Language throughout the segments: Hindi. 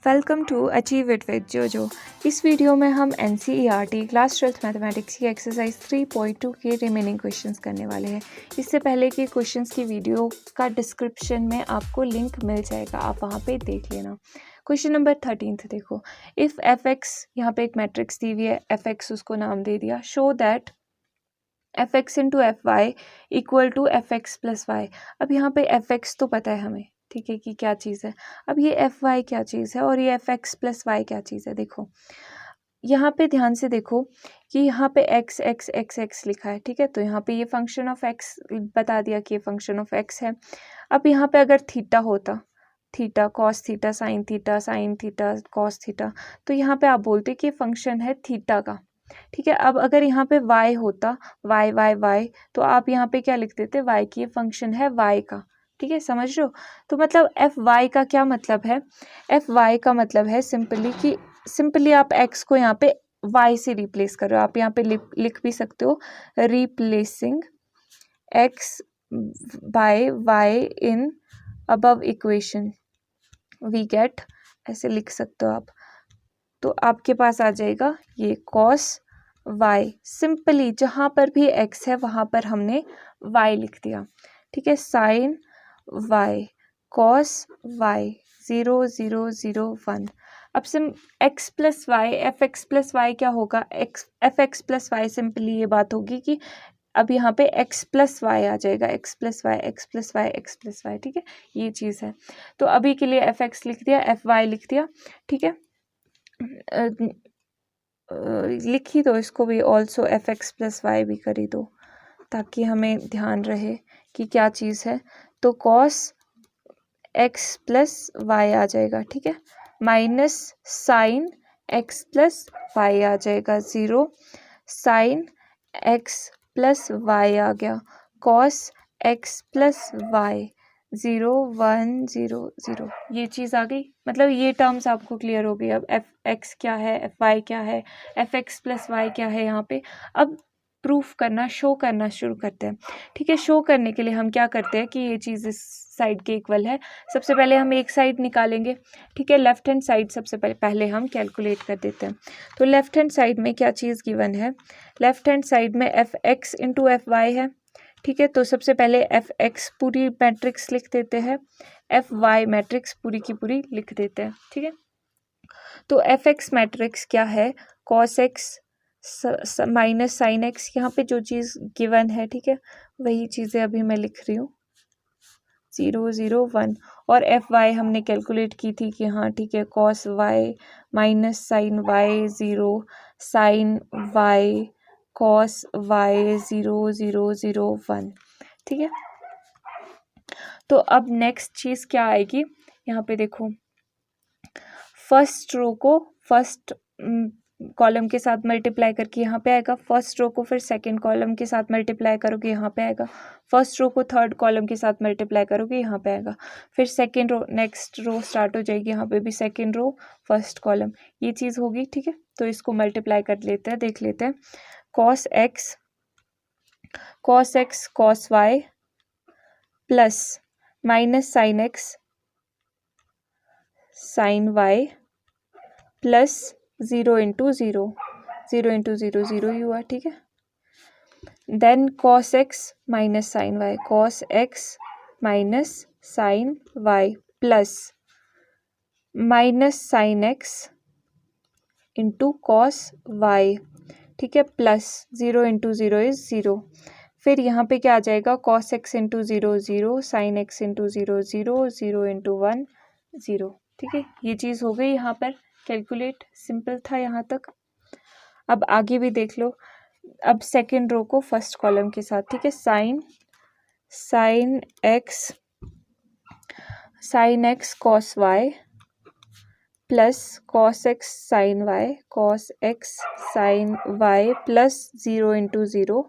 Welcome to achieve it with Jojo. इस वीडियो में हम NCERT क्लास 12th मैथमेटिक्स की एक्सरसाइज 3.2 के रिमेनिंग क्वेश्चंस करने वाले हैं। इससे पहले कि क्वेश्चंस की वीडियो का डिस्क्रिप्शन में आपको लिंक मिल जाएगा, आप वहाँ पे देख लेना। क्वेश्चन नंबर 13 देखो, इफ़ fx, यहाँ पे एक मैट्रिक्स दी हुई है, fx उसको नाम दे दिया, show that fx into fy equal to fx plus y. अब यहाँ पे fx तो पता है हमें, ठीक है, कि क्या चीज़ है। अब ये fy क्या चीज़ है और ये fx प्लस वाई क्या चीज़ है। देखो यहाँ पे ध्यान से देखो कि यहाँ पे x x x x लिखा है, ठीक है, तो यहाँ पे ये फंक्शन ऑफ x बता दिया कि ये फंक्शन ऑफ x है। अब यहाँ पे अगर थीटा होता, theta cos theta sine theta cos theta, तो यहाँ पे आप बोलते कि ये फंक्शन है थीटा का, ठीक है। अब अगर यहाँ पे y होता, y y y, तो आप यहाँ पे क्या लिख देते, y की ये फंक्शन है y का, ठीक है, समझ रहे हो। तो मतलब एफ वाई का क्या मतलब है, एफ वाई का मतलब है सिंपली आप x को यहाँ पे y से रिप्लेस करो। आप यहाँ पे लिख भी सकते हो replacing x by y in above equation we get, ऐसे लिख सकते हो आप। तो आपके पास आ जाएगा ये cos y, सिंपली जहाँ पर भी x है वहाँ पर हमने y लिख दिया, ठीक है। Sine y cos y 0 0 0 1। अब x plus y f x plus y क्या होगा, f x plus y, simply ये बात होगी कि अब यहाँ पे x प्लस वाई आ जाएगा, x plus y x plus y x plus y, ठीक है, ये चीज़ है। तो अभी के लिए एफ एक्स लिख दिया, एफ वाई लिख दिया, ठीक है। लिखी दो इसको भी, also f x plus y भी करी दो, ताकि हमें ध्यान रहे कि क्या चीज़ है। तो कॉस एक्स प्लस वाई आ जाएगा, ठीक है, minus sine x plus y आ जाएगा 0, साइन एक्स प्लस वाई आ गया, कॉस एक्स प्लस वाई 0 1 0 0, ये चीज़ आ गई। मतलब ये टर्म्स आपको क्लियर हो गई। अब एफ एक्स क्या है, एफ वाई क्या है, एफ एक्स प्लस वाई क्या है यहाँ पे। अब प्रूफ करना, शो करना शुरू करते हैं, ठीक है। शो करने के लिए हम क्या करते हैं कि ये चीज़ इस साइड के इक्वल है। सबसे पहले हम एक साइड निकालेंगे, ठीक है, लेफ्ट हैंड साइड सबसे पहले हम कैलकुलेट कर देते हैं। तो लेफ्ट हैंड साइड में क्या चीज़ गिवन है, लेफ्ट हैंड साइड में f x into f y है, ठीक है। तो सबसे पहले एफ एक्स पूरी मैट्रिक्स लिख देते हैं, एफ वाई मैट्रिक्स पूरी की पूरी लिख देते हैं, ठीक है। तो एफ एक्स मैट्रिक्स क्या है, cos x minus sine x, यहाँ पे जो चीज़ गिवन है, ठीक है, वही चीज़ें अभी मैं लिख रही हूँ 0 0 1। और एफ वाई हमने कैलकुलेट की थी कि हाँ ठीक है, cos y minus sine y 0, sine y cos y 0 0 0 1, ठीक है। तो अब नेक्स्ट चीज़ क्या आएगी, यहाँ पे देखो, फर्स्ट रो को फर्स्ट कॉलम के साथ मल्टीप्लाई करके यहाँ पे आएगा, फर्स्ट रो को फिर सेकंड कॉलम के साथ मल्टीप्लाई करोगे यहाँ पे आएगा, फर्स्ट रो को थर्ड कॉलम के साथ मल्टीप्लाई करोगे यहाँ पे आएगा, फिर second row, next row start हो जाएगी, यहाँ पे भी सेकंड रो फर्स्ट कॉलम, ये चीज़ होगी, ठीक है। तो इसको मल्टीप्लाई कर लेते हैं, देख लेते हैं। Cos x cos y plus minus sine x sine y plus 0 into 0 0 into 0 0 ही हुआ, ठीक है। Then cos x minus sine y, cos x minus sine y plus minus sine x into cos y, ठीक है, प्लस 0 इंटू 0 इज 0। फिर यहाँ पे क्या आ जाएगा, cos x into 0 0, sine x into 0 0, 0 into 1 0, ठीक है। ये चीज़ हो गई यहाँ पर कैलकुलेट, सिंपल था यहाँ तक। अब आगे भी देख लो। अब सेकेंड रो को फर्स्ट कॉलम के साथ, ठीक है, sine x cos y plus cos x sine y, cos x sine y plus 0 into 0,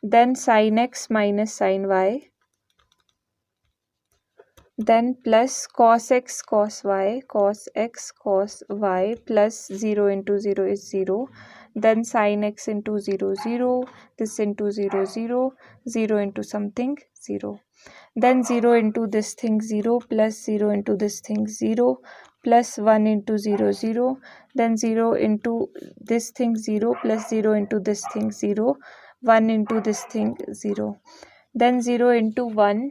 then sine x minus sine y, then plus cos x cos x cos y plus 0 into 0 is 0, then sin x into 0 0, this into 0 0, 0 into something 0, then 0 into this thing 0 plus 0 into this thing 0 plus 1 into 0 0, then 0 into this thing 0 plus 0 into this thing 0, 1 into this thing 0, then 0 into 1,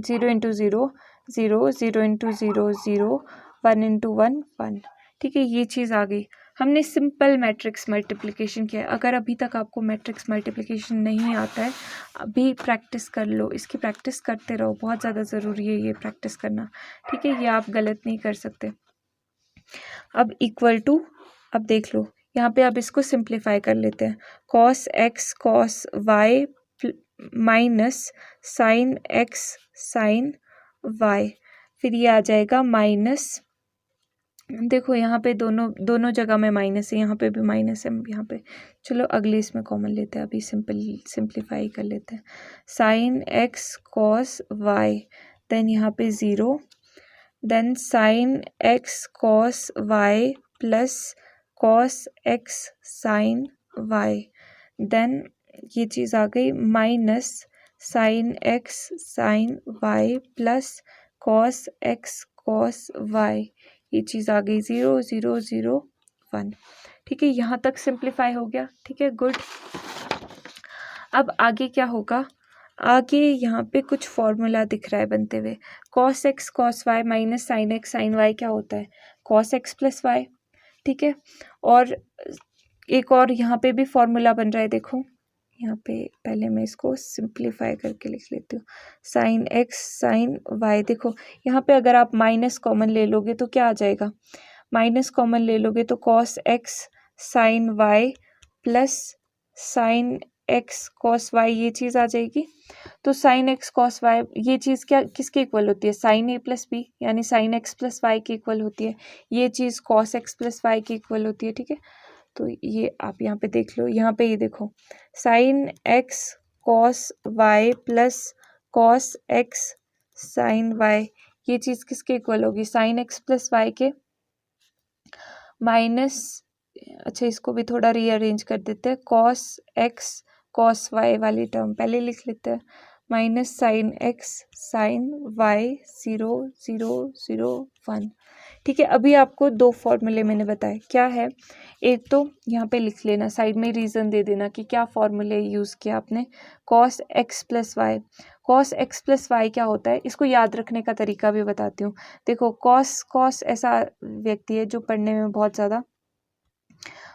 0 into 0 0, 0 into 0 0, 1 into 1 1। ठीक है, ये चीज़ आ गई। हमने सिंपल मैट्रिक्स मल्टीप्लिकेशन किया है। अगर अभी तक आपको मैट्रिक्स मल्टीप्लिकेशन नहीं आता है, अभी प्रैक्टिस कर लो, इसकी प्रैक्टिस करते रहो, बहुत ज़्यादा ज़रूरी है ये प्रैक्टिस करना। ठीक है, ये आप गलत नहीं कर सकते। अब इक्वल टू, अब देख लो यहाँ पे, अब इसको सिंप्लीफाई कर लेते हैं। Cos x cos y minus sine x sine y, फिर ये आ जाएगा माइनस, देखो यहाँ पे दोनों जगह में माइनस है, यहाँ पे भी माइनस है यहाँ पे। चलो अगले इसमें कॉमन लेते हैं, अभी सिंप्लीफाई कर लेते हैं। Sine x cos y, then यहाँ पे 0, then sine x cos y plus cos x sine y, then ये चीज़ आ गई minus sine x sine y plus cos x cos y, ये चीज़ आ गई 0 0 0 1। ठीक है, यहाँ तक सिंप्लीफाई हो गया। ठीक है, गुड। अब आगे क्या होगा, आगे यहाँ पे कुछ फॉर्मूला दिख रहा है बनते हुए। Cos x cos y minus sine x sine y क्या होता है, कॉस एक्स प्लस वाई। ठीक है, और एक और यहाँ पे भी फॉर्मूला बन रहा है, देखो यहाँ पे, पहले मैं इसको सिंप्लीफाई करके लिख लेती हूँ। साइन एक्स साइन वाई, देखो यहाँ पे अगर आप माइनस कॉमन ले लोगे तो क्या आ जाएगा, माइनस कॉमन ले लोगे तो cos x sine y plus sine x cos y, ये चीज़ आ जाएगी। तो साइन एक्स कॉस वाई, ये चीज़ क्या किसके इक्वल होती है, साइन ए प्लस बी, यानी साइन एक्स प्लस वाई के इक्वल होती है। ये चीज़ कॉस एक्स प्लस वाई के इक्वल होती है। ठीक है, तो ये आप यहाँ पे देख लो, यहाँ पे ये देखो sine x cos y plus cos x sine y, ये चीज़ किसके इक्वल होगी, साइन एक्स प्लस वाई के माइनस, अच्छा इसको भी थोड़ा रीअरेंज कर देते हैं, कॉस एक्स कॉस वाई वाली टर्म पहले लिख लेते हैं, minus sine x sine y 0 0 0 1। ठीक है, अभी आपको दो फॉर्मूले मैंने बताए, क्या है, एक तो यहाँ पे लिख लेना, साइड में रीज़न दे देना कि क्या फॉर्मूले यूज़ किया आपने। Cos x plus y, cos x plus y क्या होता है, इसको याद रखने का तरीका भी बताती हूँ। देखो कॉस ऐसा व्यक्ति है जो पढ़ने में बहुत ज़्यादा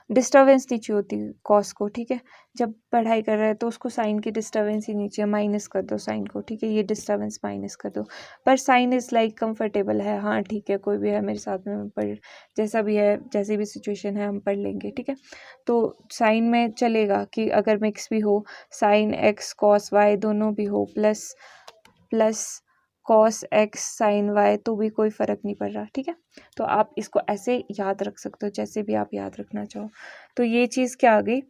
डिस्टर्बेंस नहीं चाहिए होती कॉस को। ठीक है, जब पढ़ाई कर रहा है तो उसको साइन की डिस्टर्बेंस ही नहीं चाहिए, माइनस कर दो साइन को। ठीक है, ये डिस्टर्बेंस माइनस कर दो, पर साइन इज़ लाइक कंफर्टेबल है, हाँ ठीक है, कोई भी है मेरे साथ में पढ़, जैसा भी है जैसी भी सिचुएशन है हम पढ़ लेंगे। ठीक है, तो साइन में चलेगा कि अगर मिक्स भी हो, साइन एक्स कॉस वाई दोनों भी हो, plus cos x sine y, तो भी कोई फ़र्क नहीं पड़ रहा। ठीक है, तो आप इसको ऐसे याद रख सकते हो, जैसे भी आप याद रखना चाहो। तो ये चीज़ क्या आ गई,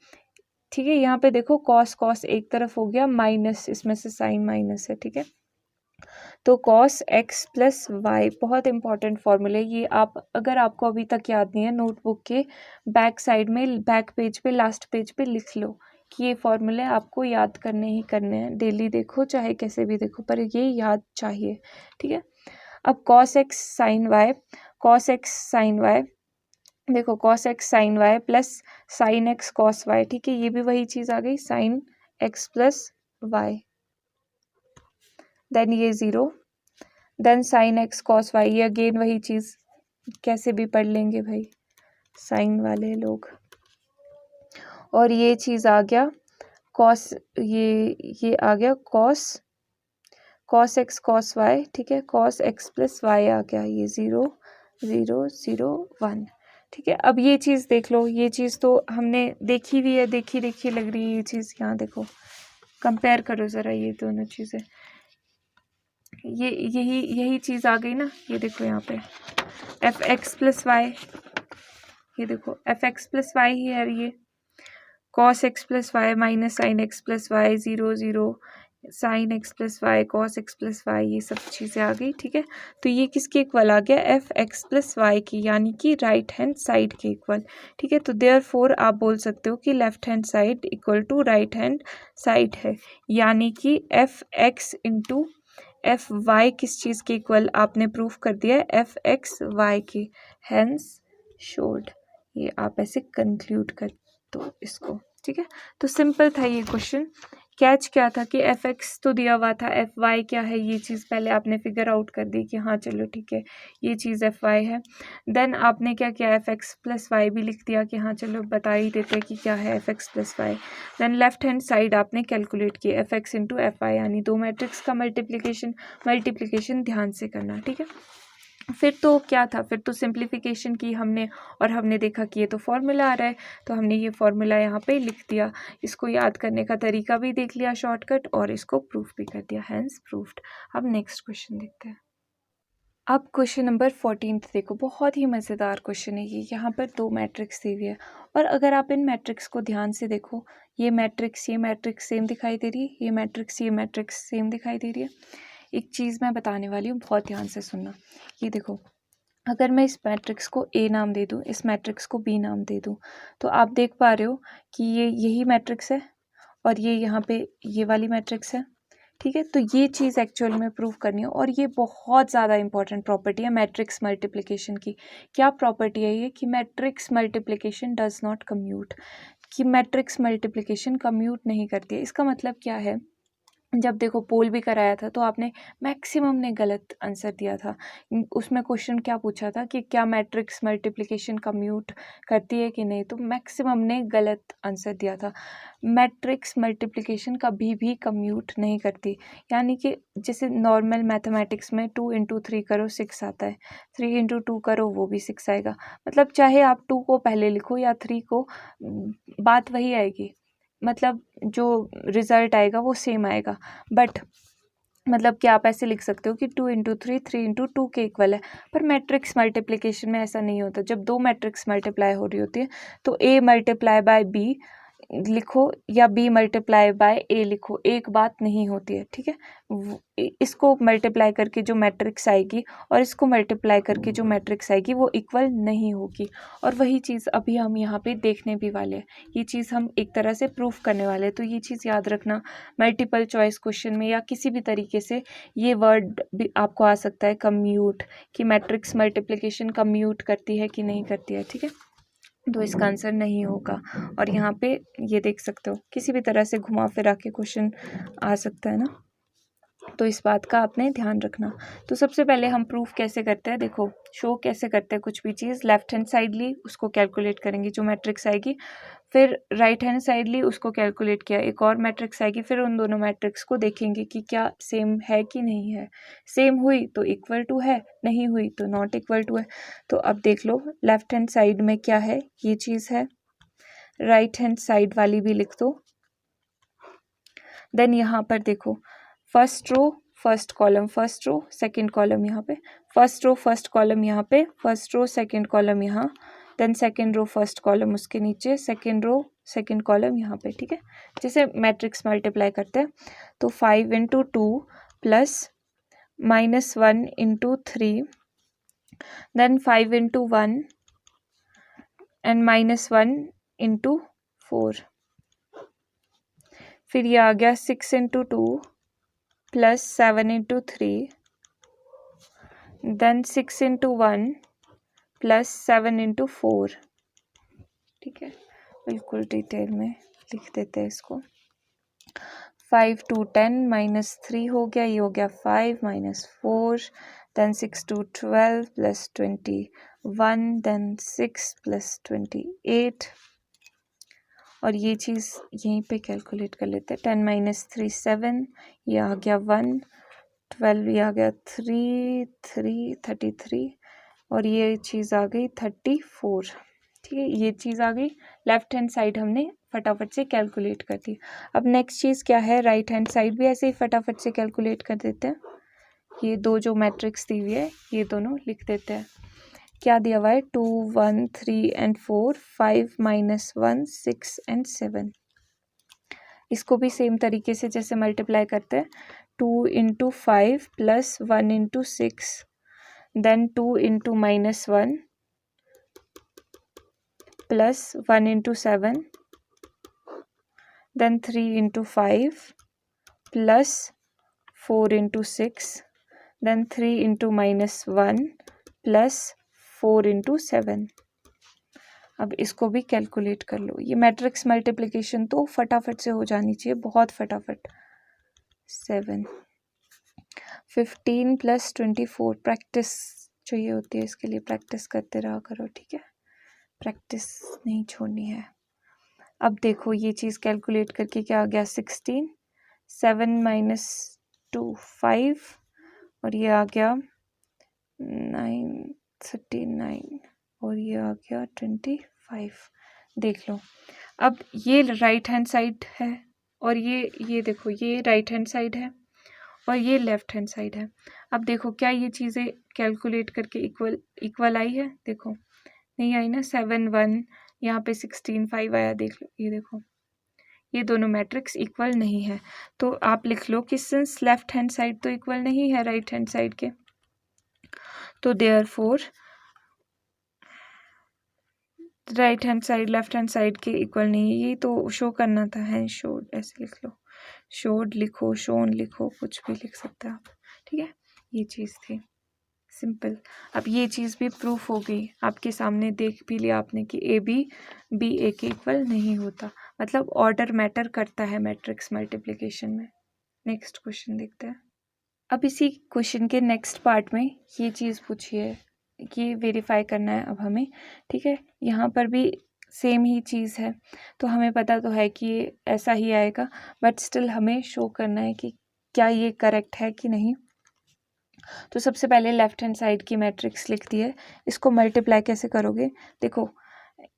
ठीक है, यहाँ पे देखो कॉस एक तरफ हो गया माइनस, इसमें से साइन माइनस है। ठीक है, तो कॉस एक्स प्लस वाई बहुत इंपॉर्टेंट फॉर्मूला है ये, आप अगर आपको अभी तक याद नहीं है, नोटबुक के बैक साइड में बैक पेज पे लास्ट पेज पे लिख लो कि ये फॉर्मूले आपको याद करने ही करने हैं, डेली देखो चाहे कैसे भी देखो, पर ये याद चाहिए। ठीक है, अब cos x sine y, cos x sine y, देखो cos x sine y plus sine x cos y. ठीक है, ये भी वही चीज़ आ गई, sine x plus y, then ये 0, then sine x cos y, ये अगेन वही चीज़, कैसे भी पढ़ लेंगे भाई साइन वाले लोग। और ये चीज़ आ गया कॉस, ये आ गया कॉस एक्स कॉस वाई। ठीक है, कॉस एक्स प्लस वाई आ गया, ये 0 0 0 1। ठीक है, अब ये चीज़ देख लो, ये चीज़ तो हमने देखी हुई है, देखी लग रही है ये चीज़, यहाँ देखो कंपेयर करो ज़रा ये दोनों चीज़ें, ये यही चीज़ आ गई ना, ये देखो यहाँ पे एफ एक्स प्लस वाई, ये देखो एफ एक्स प्लस वाई ही है ये, cos x plus y minus sine x plus y 0 0, sine x plus y, cos x plus y, ये सब चीज़ें आ गई, ठीक है। तो ये किसके इक्वल आ गया, एफ एक्स प्लस वाई की, यानी कि राइट हैंड साइड के इक्वल, ठीक है। तो देयरफॉर आप बोल सकते हो कि left hand side equal to right hand side है, यानी कि f x into f y किस चीज़ के इक्वल आपने प्रूफ कर दिया है, एफ एक्स वाई की, हैंस शोड। ये आप ऐसे कंक्लूड कर दो इसको, ठीक है। तो सिंपल था ये क्वेश्चन। कैच क्या था कि एफ एक्स तो दिया हुआ था, एफ वाई क्या है ये चीज़ पहले आपने फिगर आउट कर दी कि हाँ चलो ठीक है ये चीज़ एफ वाई है। देन आपने क्या किया, एफ एक्स प्लस वाई भी लिख दिया कि हाँ चलो बता ही देते हैं कि क्या है f x plus y. Then left hand side आपने कैलकुलेट किया, f x into f y, यानी दो मैट्रिक्स का मल्टीप्लिकेशन ध्यान से करना, ठीक है। फिर तो क्या था, फिर तो सिंप्लीफिकेशन की हमने, और हमने देखा कि ये तो फॉर्मूला आ रहा है, तो हमने ये फॉर्मूला यहाँ पे लिख दिया, इसको याद करने का तरीका भी देख लिया शॉर्टकट, और इसको प्रूफ भी कर दिया, हैंस प्रूफ्ड। अब नेक्स्ट क्वेश्चन देखते हैं। अब क्वेश्चन नंबर 14 देखो, बहुत ही मज़ेदार क्वेश्चन है ये। यहाँ पर दो मैट्रिक्स दी हुई है, और अगर आप इन मैट्रिक्स को ध्यान से देखो, ये मैट्रिक्स सेम दिखाई दे रही है, ये मैट्रिक्स सेम दिखाई दे रही है। एक चीज़ मैं बताने वाली हूँ, बहुत ध्यान से सुनना। ये देखो, अगर मैं इस मैट्रिक्स को ए नाम दे दूँ, इस मैट्रिक्स को बी नाम दे दूँ, तो आप देख पा रहे हो कि ये यही मैट्रिक्स है, और ये यहाँ पे ये वाली मैट्रिक्स है, ठीक है। तो ये चीज़ एक्चुअल में प्रूव करनी है, और ये बहुत ज़्यादा इंपॉर्टेंट प्रॉपर्टी है मैट्रिक्स मल्टीप्लिकेशन की। क्या प्रॉपर्टी है ये, कि matrix multiplication does not commute, कि मैट्रिक्स मल्टीप्लिकेशन कम्यूट नहीं करती है। इसका मतलब क्या है, जब देखो पोल भी कराया था तो आपने मैक्सिमम ने गलत आंसर दिया था। उसमें क्वेश्चन क्या पूछा था कि क्या मैट्रिक्स मल्टीप्लिकेशन कम्यूट करती है कि नहीं, तो मैक्सिमम ने गलत आंसर दिया था। मैट्रिक्स मल्टीप्लिकेशन कभी भी कम्यूट नहीं करती, यानी कि जैसे नॉर्मल मैथमेटिक्स में 2 इंटू 3 करो 6 आता है, 3 इंटू 2 करो वो भी 6 आएगा। मतलब चाहे आप 2 को पहले लिखो या 3 को, बात वही आएगी, मतलब जो रिज़ल्ट आएगा वो सेम आएगा। बट मतलब कि आप ऐसे लिख सकते हो कि 2 इंटू 3 इंटू 2 के इक्वल है, पर मैट्रिक्स मल्टीप्लिकेशन में ऐसा नहीं होता। जब दो मैट्रिक्स मल्टीप्लाई हो रही होती है तो ए मल्टीप्लाई बाय बी लिखो या बी मल्टीप्लाई बाय ए लिखो, एक बात नहीं होती है, ठीक है। इसको मल्टीप्लाई करके जो मैट्रिक्स आएगी और इसको मल्टीप्लाई करके जो मैट्रिक्स आएगी वो इक्वल नहीं होगी, और वही चीज़ अभी हम यहाँ पे देखने भी वाले हैं। ये चीज़ हम एक तरह से प्रूफ करने वाले हैं, तो ये चीज़ याद रखना। मल्टीपल चॉइस क्वेश्चन में या किसी भी तरीके से ये वर्ड भी आपको आ सकता है, कम्यूट, कि मैट्रिक्स मल्टीप्लिकेशन कम्यूट करती है कि नहीं करती है, ठीक है। तो इसका आंसर नहीं होगा, और यहाँ पे ये देख सकते हो किसी भी तरह से घुमा फिरा के क्वेश्चन आ सकता है ना, तो इस बात का आपने ध्यान रखना। तो सबसे पहले हम प्रूफ कैसे करते हैं, देखो शो कैसे करते हैं कुछ भी चीज़। लेफ्ट हैंड साइड ली, उसको कैलकुलेट करेंगे जो मैट्रिक्स आएगी, फिर राइट हैंड साइड ली, उसको कैलकुलेट किया, एक और मैट्रिक्स आएगी, फिर उन दोनों मैट्रिक्स को देखेंगे कि क्या सेम है कि नहीं है। सेम हुई तो इक्वल टू है, नहीं हुई तो नॉट इक्वल टू है। तो अब देख लो लेफ्ट हैंड साइड में क्या है, ये चीज़ है, राइट हैंड साइड वाली भी लिख दो। देन यहाँ पर देखो, first row first column, first row second column यहाँ पे, फर्स्ट रो फर्स्ट कॉलम यहाँ पे, फर्स्ट रो सेकंड कॉलम यहाँ, then second row first column उसके नीचे, सेकंड रो सेकंड कॉलम यहाँ पे, ठीक है। जैसे मैट्रिक्स मल्टीप्लाई करते हैं तो 5 into 2 plus -1 into 3, then 5 into 1 and -1 into 4, फिर ये आ गया 6 into 2 plus 7 into 3, then 6 into 1 plus 7 into 4, ठीक है। बिल्कुल डिटेल में लिख देते हैं इसको। 5 टू 10 -3 हो गया, ये हो गया 5 -4, then 6 to 12 plus 21, then 6 plus 28, और ये चीज़ यहीं पे कैलकुलेट कर लेते हैं। 10 - 3 7, ये आ गया 1, 12 ये आ गया 33, और ये चीज़ आ गई 34, ठीक है। ये चीज़ आ गई, लेफ्ट हैंड साइड हमने फटाफट से कैलकुलेट कर दी। अब नेक्स्ट चीज़ क्या है, राइट हैंड साइड भी ऐसे ही फटाफट से कैलकुलेट कर देते हैं। ये दो जो मैट्रिक्स दी हुई है ये दोनों लिख देते हैं। क्या दिया हुआ है, 2 1 3 एंड 4, 5 - 1 6 एंड 7, इसको भी सेम तरीके से जैसे मल्टीप्लाई करते हैं, 2 into 5 plus 1 into 6, then 2 into -1 plus 1 into 7, then 3 into 5 plus 4 into 6, then 3 into -1 plus 4 into 7। अब इसको भी कैलकुलेट कर लो। ये मैट्रिक्स मल्टीप्लिकेशन तो फटाफट से हो जानी चाहिए, बहुत फटाफट। 7 15 प्लस 24, प्रैक्टिस चाहिए होती है, इसके लिए प्रैक्टिस करते रहा करो, ठीक है, प्रैक्टिस नहीं छोड़नी है। अब देखो ये चीज़ कैलकुलेट करके क्या आ गया, 16, 7 माइनस 2 5, और ये आ गया 9 39, और ये आ गया 25। देख लो, अब ये राइट हैंड साइड है, और ये देखो, ये राइट हैंड साइड है और ये लेफ्ट हैंड साइड है। अब देखो क्या ये चीज़ें कैलकुलेट करके इक्वल आई है, देखो नहीं आई ना। 7 1, यहाँ पे 16 5 आया, देख लो, ये देखो, ये दोनों मैट्रिक्स इक्वल नहीं है। तो आप लिख लो कि सिंस लेफ्ट हैंड साइड तो इक्वल नहीं है राइट हैंड साइड के, तो therefore right hand side left hand side के इक्वल नहीं है। ये तो शो करना था, है शोड, ऐसे लिख लो, शोड लिखो, शोन लिखो, कुछ भी लिख सकते हैं आप, ठीक है। ये चीज़ थी सिंपल। अब ये चीज़ भी प्रूफ हो गई, आपके सामने देख भी लिया आपने कि ए बी ए के इक्वल नहीं होता, मतलब ऑर्डर मैटर करता है मैट्रिक्स मल्टीप्लिकेशन में। नेक्स्ट क्वेश्चन देखते हैं। अब इसी क्वेश्चन के नेक्स्ट पार्ट में ये चीज़ पूछी है, ये वेरीफाई करना है अब हमें, ठीक है। यहाँ पर भी सेम ही चीज़ है, तो हमें पता तो है कि ये ऐसा ही आएगा, बट स्टिल हमें शो करना है कि क्या ये करेक्ट है कि नहीं। तो सबसे पहले लेफ्ट हैंड साइड की मैट्रिक्स लिख दी है, इसको मल्टीप्लाई कैसे करोगे, देखो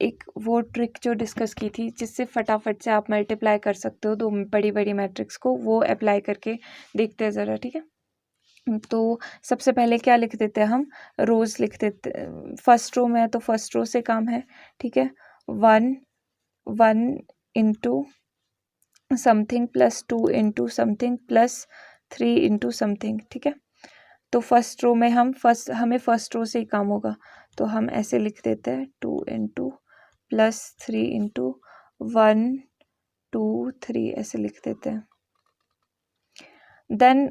एक वो ट्रिक जो डिस्कस की थी जिससे फटाफट से आप मल्टीप्लाई कर सकते हो दो बड़ी बड़ी मैट्रिक्स को, वो अप्लाई करके देखते हैं ज़रा, ठीक है। तो सबसे पहले क्या लिख देते हैं हम, रोज लिख देते, फर्स्ट रो में है तो फर्स्ट रो से काम है, ठीक है। 1 1 into something plus 2 into something plus 3 into something, ठीक है। तो फर्स्ट रो में हमें फर्स्ट रो से ही काम होगा, तो हम ऐसे लिख देते हैं 2 इंटू प्लस 3 इंटू 1 2 3, ऐसे लिख देते हैं। देन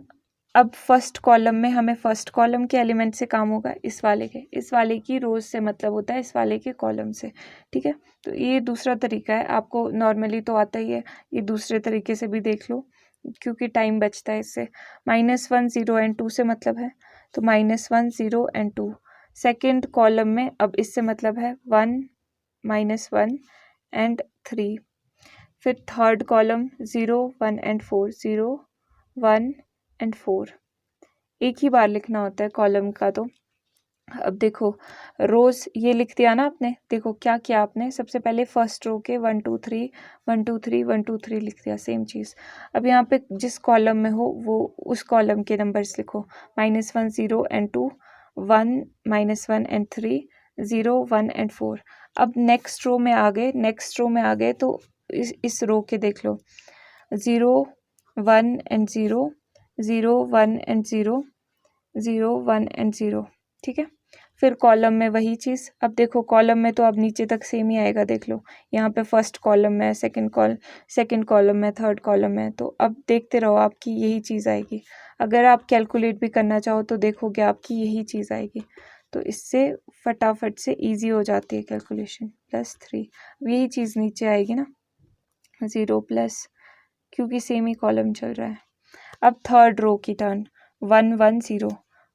अब फर्स्ट कॉलम में हमें फर्स्ट कॉलम के एलिमेंट से काम होगा, इस वाले की रोज से मतलब होता है इस वाले के कॉलम से, ठीक है। तो ये दूसरा तरीका है, आपको नॉर्मली तो आता ही है, ये दूसरे तरीके से भी देख लो क्योंकि टाइम बचता है इससे। -1 0 एंड 2 से मतलब है, तो -1 0 एंड 2। सेकेंड कॉलम में अब इससे मतलब है 1 -1 एंड 3। फिर थर्ड कॉलम 0 1 एंड 4, 0 1 एंड 4, एक ही बार लिखना होता है कॉलम का। तो अब देखो रोज ये लिख दिया ना आपने, देखो क्या किया आपने, सबसे पहले फर्स्ट रो के 1 2 3 1 2 3 1 2 3 लिख दिया, सेम चीज़। अब यहाँ पे जिस कॉलम में हो वो उस कॉलम के नंबर्स लिखो, -1 0 एंड 2, 1 -1 एंड 3, 0 1 एंड 4। अब नेक्स्ट रो में आ गए तो इस रो के देख लो, 0 1 एंड 0 0 1 एंड 0 0 1 एंड 0, ठीक है। फिर कॉलम में वही चीज़, अब देखो कॉलम में तो अब नीचे तक सेम ही आएगा, देख लो यहाँ पे फर्स्ट कॉलम में, सेकंड कॉलम में, थर्ड कॉलम में, तो अब देखते रहो आपकी यही चीज़ आएगी। अगर आप कैलकुलेट भी करना चाहो तो देखोगे आपकी यही चीज़ आएगी, तो इससे फटाफट से ईजी हो जाती है कैलकुलेशन। +3, अब यही चीज़ नीचे आएगी ना, 0 प्लस, क्योंकि सेम ही कॉलम चल रहा है। अब थर्ड रो की टर्न, 1 1 0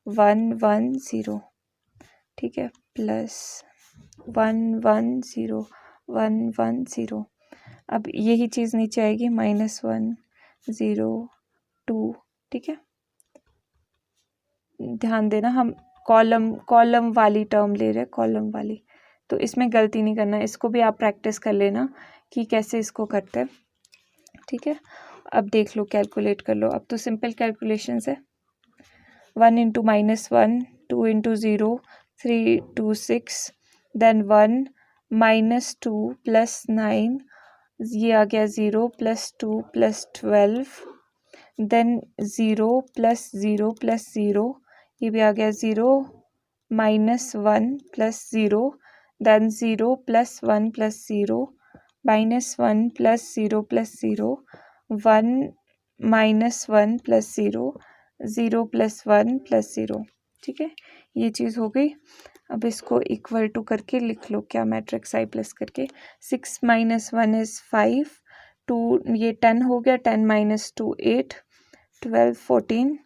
1 1 0, ठीक है, प्लस 1 1 0 1 1 0। अब यही चीज़ नीचे आएगी, -1 0 2, ठीक है। ध्यान देना हम कॉलम वाली टर्म ले रहे हैं, कॉलम वाली, तो इसमें गलती नहीं करना, इसको भी आप प्रैक्टिस कर लेना कि कैसे इसको करते हैं, ठीक है। अब देख लो, कैलकुलेट कर लो, अब तो सिंपल कैलकुलेशंस है। 1 इंटू -1, 2 इंटू 0, 3 2 6, देन 1 -2 +9, ये आ गया 0 + 2 + 12, देन 0 + 0 + 0, ये भी आ गया 0 - 1 + 0, देन 0 + 1 + 0, -1 + 0 + 0, 1 - 1 + 0, 0 + 1 + 0। ठीक है, ये चीज़ हो गई। अब इसको इक्वल टू करके लिख लो, क्या मैट्रिक्स आई प्लस करके, 6 - 1 = 5, 2 ये 10 हो गया, 10 - 2 8, 12 14,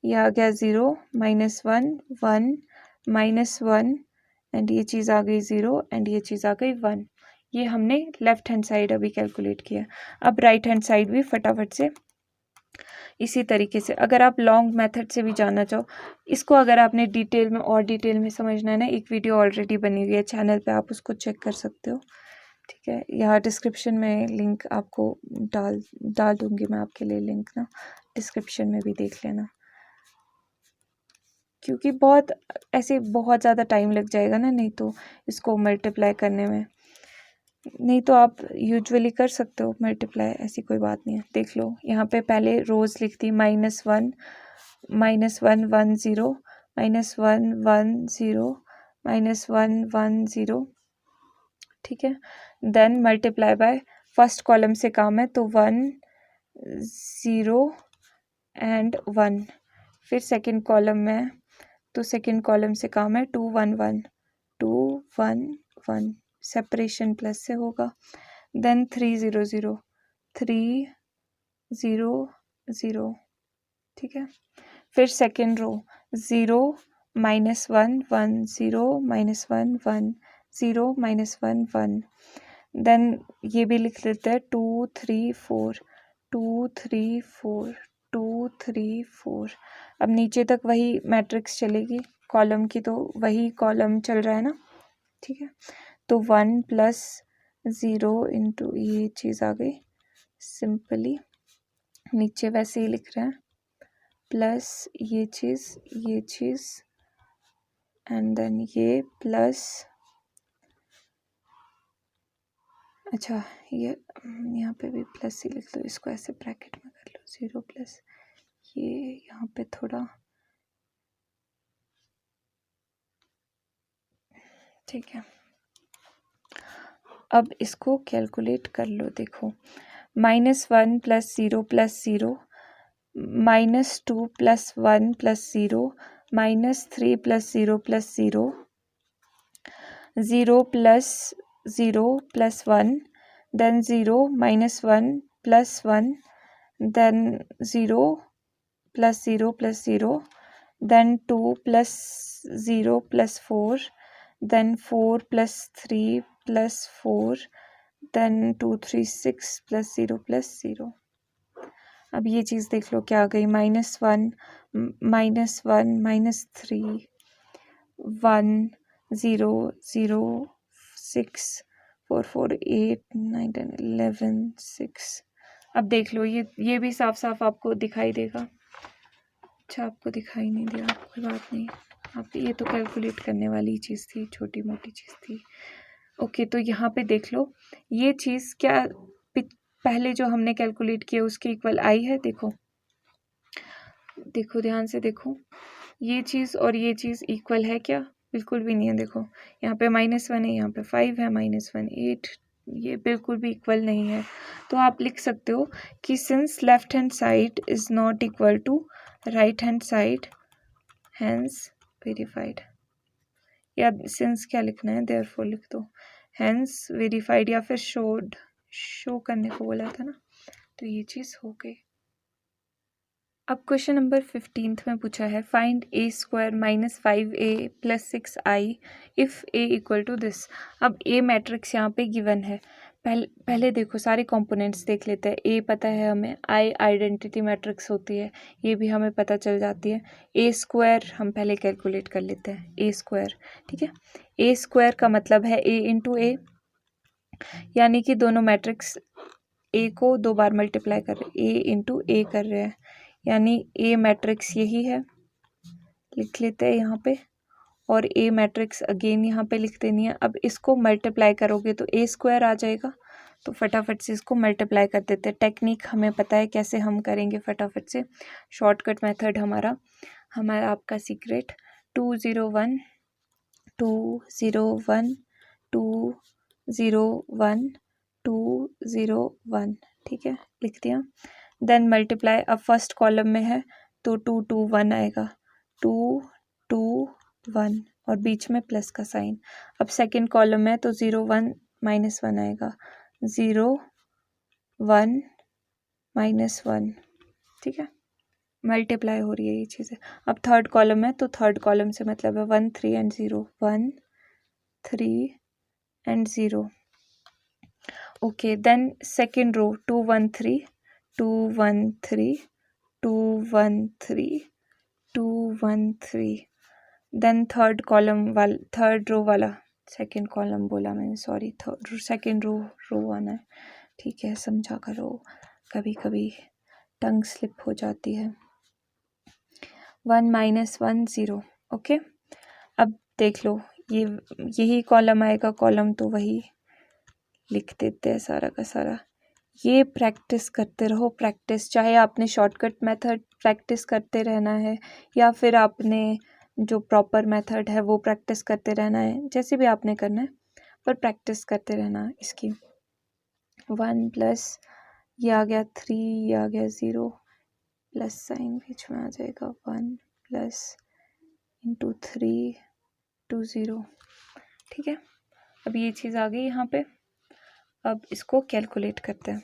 ये आ गया 0 - 1 1 -1, एंड ये चीज़ आ गई 0 एंड ये चीज़ आ गई 1। ये हमने लेफ्ट हैंड साइड अभी कैलकुलेट किया। अब राइट हैंड साइड भी फटाफट से इसी तरीके से, अगर आप लॉन्ग मेथड से भी जानना चाहो, इसको अगर आपने डिटेल में और डिटेल में समझना है ना, एक वीडियो ऑलरेडी बनी हुई है चैनल पे, आप उसको चेक कर सकते हो। ठीक है, यहाँ डिस्क्रिप्शन में लिंक आपको डाल दूंगी मैं आपके लिए लिंक ना, डिस्क्रिप्शन में भी देख लेना, क्योंकि बहुत ऐसे बहुत ज़्यादा टाइम लग जाएगा ना, नहीं तो इसको मल्टीप्लाई करने में, नहीं तो आप यूजुअली कर सकते हो मल्टीप्लाई, ऐसी कोई बात नहीं है। देख लो, यहाँ पे पहले रोज लिख दी, -1 -1 1 0 -1 1 0 -1 1 0। ठीक है, then multiply by, first column से काम है तो 1 0 एंड 1, फिर सेकंड कॉलम में तो सेकंड कॉलम से काम है 2 1 1 2 1 1, सेपरेशन प्लस से होगा, देन 3 0 0 3 0 0। ठीक है, फिर सेकेंड रो 0 - 1 1 0 - 1 1 0 - 1 1, देन ये भी लिख लेते हैं 2 3 4 2 3 4 2 3 4। अब नीचे तक वही मैट्रिक्स चलेगी, कॉलम की तो वही कॉलम चल रहा है ना। ठीक है, तो 1 + 0 इंटू ये चीज़ आ गई, सिंपली नीचे वैसे ही लिख रहे हैं, प्लस ये चीज़ एंड देन ये प्लस, अच्छा ये यहाँ पे भी प्लस ही लिख दो, इसको ऐसे ब्रैकेट में कर लो, 0 प्लस ये यहाँ पे थोड़ा, ठीक है। अब इसको कैलकुलेट कर लो, देखो, -1 + 0 + 0 -2 + 1 + 0 -3 + 0 + 0 0 + 0 + 1, then 0 - 1 + 1, then 0 + 0 + 0, then 2 + 0 + 4, then 4 + 3 + 4, then 2 3 6 + 0 + 0। अब ये चीज़ देख लो क्या आ गई, -1 -1 -3 1 0 0 6 4 4 8 9 10 11 6। अब देख लो, ये भी साफ साफ आपको दिखाई देगा। अच्छा, आपको दिखाई नहीं दिया, कोई बात नहीं, आप ये तो कैलकुलेट करने वाली चीज़ थी, छोटी मोटी चीज़ थी। ओके, तो यहाँ पे देख लो, ये चीज़ क्या पहले जो हमने कैलकुलेट किया उसके इक्वल आई है। देखो देखो ध्यान से देखो, ये चीज़ और ये चीज़ इक्वल है क्या? बिल्कुल भी नहीं है। देखो यहाँ पे -1 है, यहाँ पे 5 है, -1 8, ये बिल्कुल भी इक्वल नहीं है। तो आप लिख सकते हो कि since left hand side is not equal to right hand side, hence verified, या सिंस क्या लिखना है, देयरफॉर लिख दो, हैंस वेरीफाइड, या फिर शो करने को बोला था ना, तो ये चीज़ हो गई। अब क्वेश्चन नंबर 15 में पूछा है, find a² - 5a + 6i if a equal to this. अब a मैट्रिक्स यहाँ पे गिवन है। पहले देखो सारे कंपोनेंट्स देख लेते हैं। a पता है हमें, i आइडेंटिटी मैट्रिक्स होती है, ये भी हमें पता चल जाती है। a² हम पहले कैलकुलेट कर लेते हैं, a²। ठीक है, a² का मतलब है a इंटू a, यानी कि दोनों मैट्रिक्स a को 2 बार मल्टीप्लाई कर रहे हैं, a इंटू a कर रहे हैं, यानी ए मैट्रिक्स यही है, लिख लेते हैं यहाँ पे, और ए मैट्रिक्स अगेन यहाँ पे लिख देनी है। अब इसको मल्टीप्लाई करोगे तो a² आ जाएगा, तो फटाफट से इसको मल्टीप्लाई कर देते हैं। टेक्निक हमें पता है कैसे हम करेंगे फटाफट से। शॉर्टकट मेथड हमारा आपका सीक्रेट 201 201 201 201, ठीक है, लिख दिया। देन मल्टीप्लाई, अब फर्स्ट कॉलम में है तो 221 आएगा, 221 और बीच में प्लस का साइन। अब सेकंड कॉलम में तो 01 -1 आएगा, 01 -1, ठीक है, मल्टीप्लाई हो रही है ये चीज़ें। अब थर्ड कॉलम है तो थर्ड कॉलम से मतलब है 1 3 and 0, 1 3 and 0। Okay, then second row 213 213 213 213। Then third column वाला, थर्ड रो वाला, सेकेंड कॉलम बोला मैंने, सॉरी, थर्ड सेकेंड रो आना है, ठीक है, समझा करो, कभी कभी टंग स्लिप हो जाती है। 1 -1 0, ओके। अब देख लो, ये यही कॉलम आएगा, कॉलम तो वही लिख देते हैं सारा का सारा। ये प्रैक्टिस करते रहो, प्रैक्टिस, चाहे आपने शॉर्टकट मेथड प्रैक्टिस करते रहना है या फिर आपने जो प्रॉपर मेथड है वो प्रैक्टिस करते रहना है, जैसे भी आपने करना है, पर प्रैक्टिस करते रहना इसकी। 1 प्लस ये आ गया 3, ये आ गया 0, प्लस साइन बीच में आ जाएगा, 1 प्लस इंटू 3 2 0, ठीक है। अब ये चीज़ आ गई यहाँ पे। अब इसको कैलकुलेट करते हैं,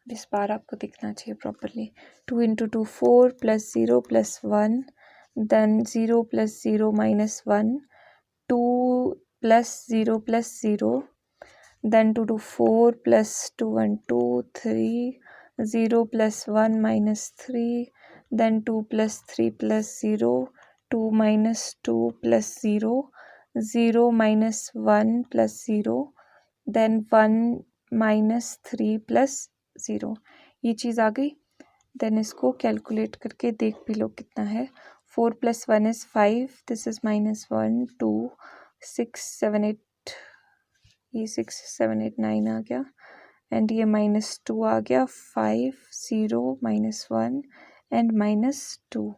इस बार आपको दिखना चाहिए properly. 2 × 2 4 plus 0 plus 1, then 0 plus 0 -1, 2 plus 0 plus 0, then 2 2 4 plus 2 1 2 3, 0 plus 1 -3, then 2 plus 3 plus 0, 2 -2 plus 0, 0 -1 plus 0, then 1 -3 plus 0, ये चीज़ आ गई। देन इसको कैलकुलेट करके देख भी लो कितना है। 4 + 1 is 5, दिस इज -1 2 6 7 8, ये 6 7 8 9 आ गया, एंड ये -2 आ गया, 5 0 -1 एंड -2,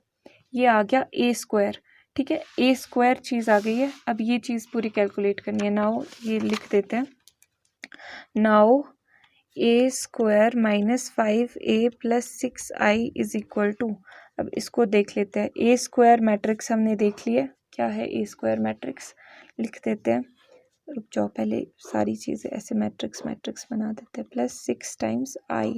ये आ गया A², ठीक है, A² चीज़ आ गई है। अब ये चीज़ पूरी कैलकुलेट करनी है। नाउ ये लिख देते हैं, नाउ A² - 5A + 6I = 2। अब इसको देख लेते हैं। A² मैट्रिक्स हमने देख लिया, क्या है A² मैट्रिक्स, लिख देते हैं। रुक जाओ, पहले सारी चीज़ें ऐसे मैट्रिक्स बना देते हैं, +6 × I।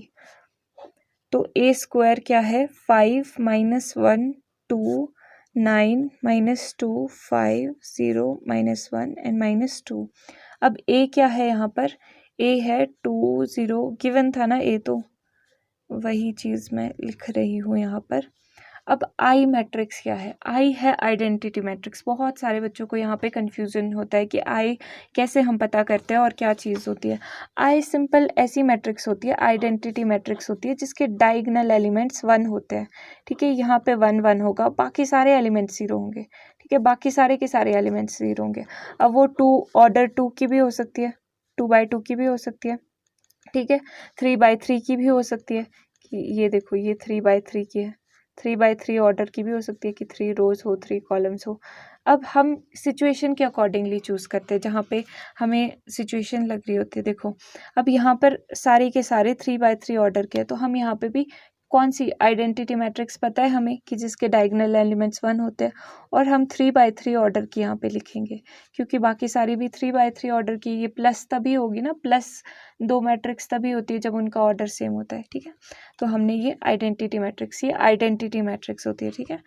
तो A² क्या है, 5 - 1 2 9 -2 5 0 -1 एंड -2। अब A क्या है यहाँ पर, A है 2 0, गिवन था ना A, तो वही चीज़ मैं लिख रही हूँ यहाँ पर। अब I मैट्रिक्स क्या है, I है आइडेंटिटी मैट्रिक्स। बहुत सारे बच्चों को यहाँ पे कन्फ्यूज़न होता है कि I कैसे हम पता करते हैं और क्या चीज़ होती है। I सिंपल ऐसी मैट्रिक्स होती है, आइडेंटिटी मैट्रिक्स होती है, जिसके डायगोनल एलिमेंट्स 1 होते हैं, ठीक है। यहाँ पे 1 1 होगा, बाकी सारे एलिमेंट्स 0 होंगे, ठीक है, बाकी सारे के सारे एलिमेंट्स 0 होंगे। अब वो 2 ऑर्डर 2 की भी हो सकती है, 2/2 की भी हो सकती है, ठीक है, 3/3 की भी हो सकती है, कि ये देखो ये 3/3 की है, 3/3 ऑर्डर की भी हो सकती है कि 3 रोज हो 3 कॉलम्स हो। अब हम सिचुएशन के अकॉर्डिंगली चूज़ करते हैं, जहाँ पे हमें सिचुएशन लग रही होती है। देखो अब यहाँ पर सारे के सारे 3/3 ऑर्डर के हैं, तो हम यहाँ पे भी कौन सी आइडेंटिटी मैट्रिक्स पता है हमें कि जिसके डायगोनल एलिमेंट्स 1 होते हैं, और हम 3/3 ऑर्डर की यहाँ पे लिखेंगे, क्योंकि बाकी सारी भी 3/3 ऑर्डर की। ये प्लस तभी होगी ना, प्लस 2 मैट्रिक्स तभी होती है जब उनका ऑर्डर सेम होता है, ठीक है। तो हमने ये आइडेंटिटी मैट्रिक्स, ये आइडेंटिटी मैट्रिक्स होती है, ठीक है।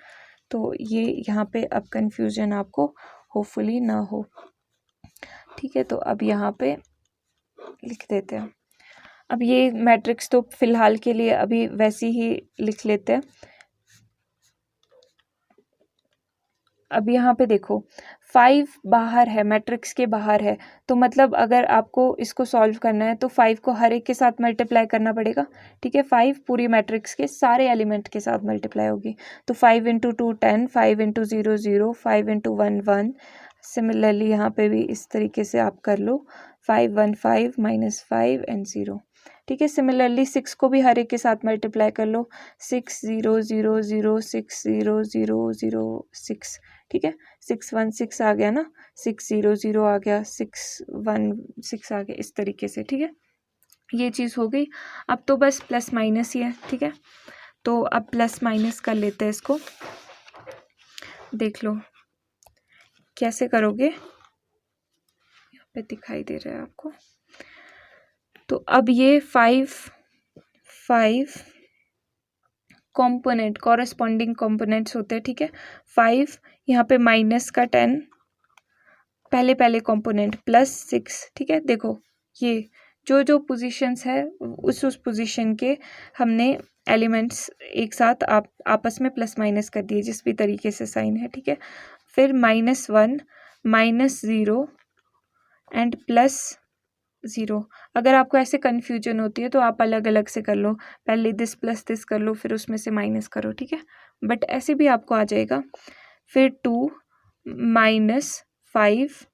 तो ये यहाँ पे अब कन्फ्यूजन आपको होपफुली ना हो, ठीक है। तो अब यहाँ पे लिख देते हैं। अब ये मैट्रिक्स तो फिलहाल के लिए अभी वैसी ही लिख लेते हैं। अब यहाँ पे देखो 5 बाहर है, मैट्रिक्स के बाहर है, तो मतलब अगर आपको इसको सॉल्व करना है तो 5 को हर एक के साथ मल्टीप्लाई करना पड़ेगा, ठीक है। 5 पूरी मैट्रिक्स के सारे एलिमेंट के साथ मल्टीप्लाई होगी, तो 5 × 2 10, 5 × 0 0, 5 × 1 1। सिमिलरली यहाँ पे भी इस तरीके से आप कर लो, 5 1 5 माइनस 5 एंड 0। ठीक है, सिमिलरली 6 को भी हर एक के साथ मल्टीप्लाई कर लो, 6 0 0 0 6 0 0 0 6। ठीक है, 6 1 6 आ गया ना, 6 0 0 आ गया, 6 1 6 आ गया, इस तरीके से। ठीक है, ये चीज़ हो गई। अब तो बस प्लस माइनस ही है। ठीक है, तो अब प्लस माइनस कर लेते हैं इसको, देख लो कैसे करोगे, यहाँ पे दिखाई दे रहा है आपको। तो अब ये 5 कॉम्पोनेंट, कॉरेस्पॉन्डिंग कॉम्पोनेंट्स होते हैं। ठीक है, 5 यहाँ पे माइनस का 10 पहले कॉम्पोनेंट प्लस 6। ठीक है, देखो ये जो पोजीशंस है उस पोजीशन के हमने एलिमेंट्स एक साथ आपस में प्लस माइनस कर दिए, जिस भी तरीके से साइन है। ठीक है, फिर -1 -0 एंड +0। अगर आपको ऐसे कन्फ्यूजन होती है तो आप अलग अलग से कर लो, पहले दिस प्लस दिस कर लो, फिर उसमें से माइनस करो। ठीक है, बट ऐसे भी आपको आ जाएगा। फिर 2 -5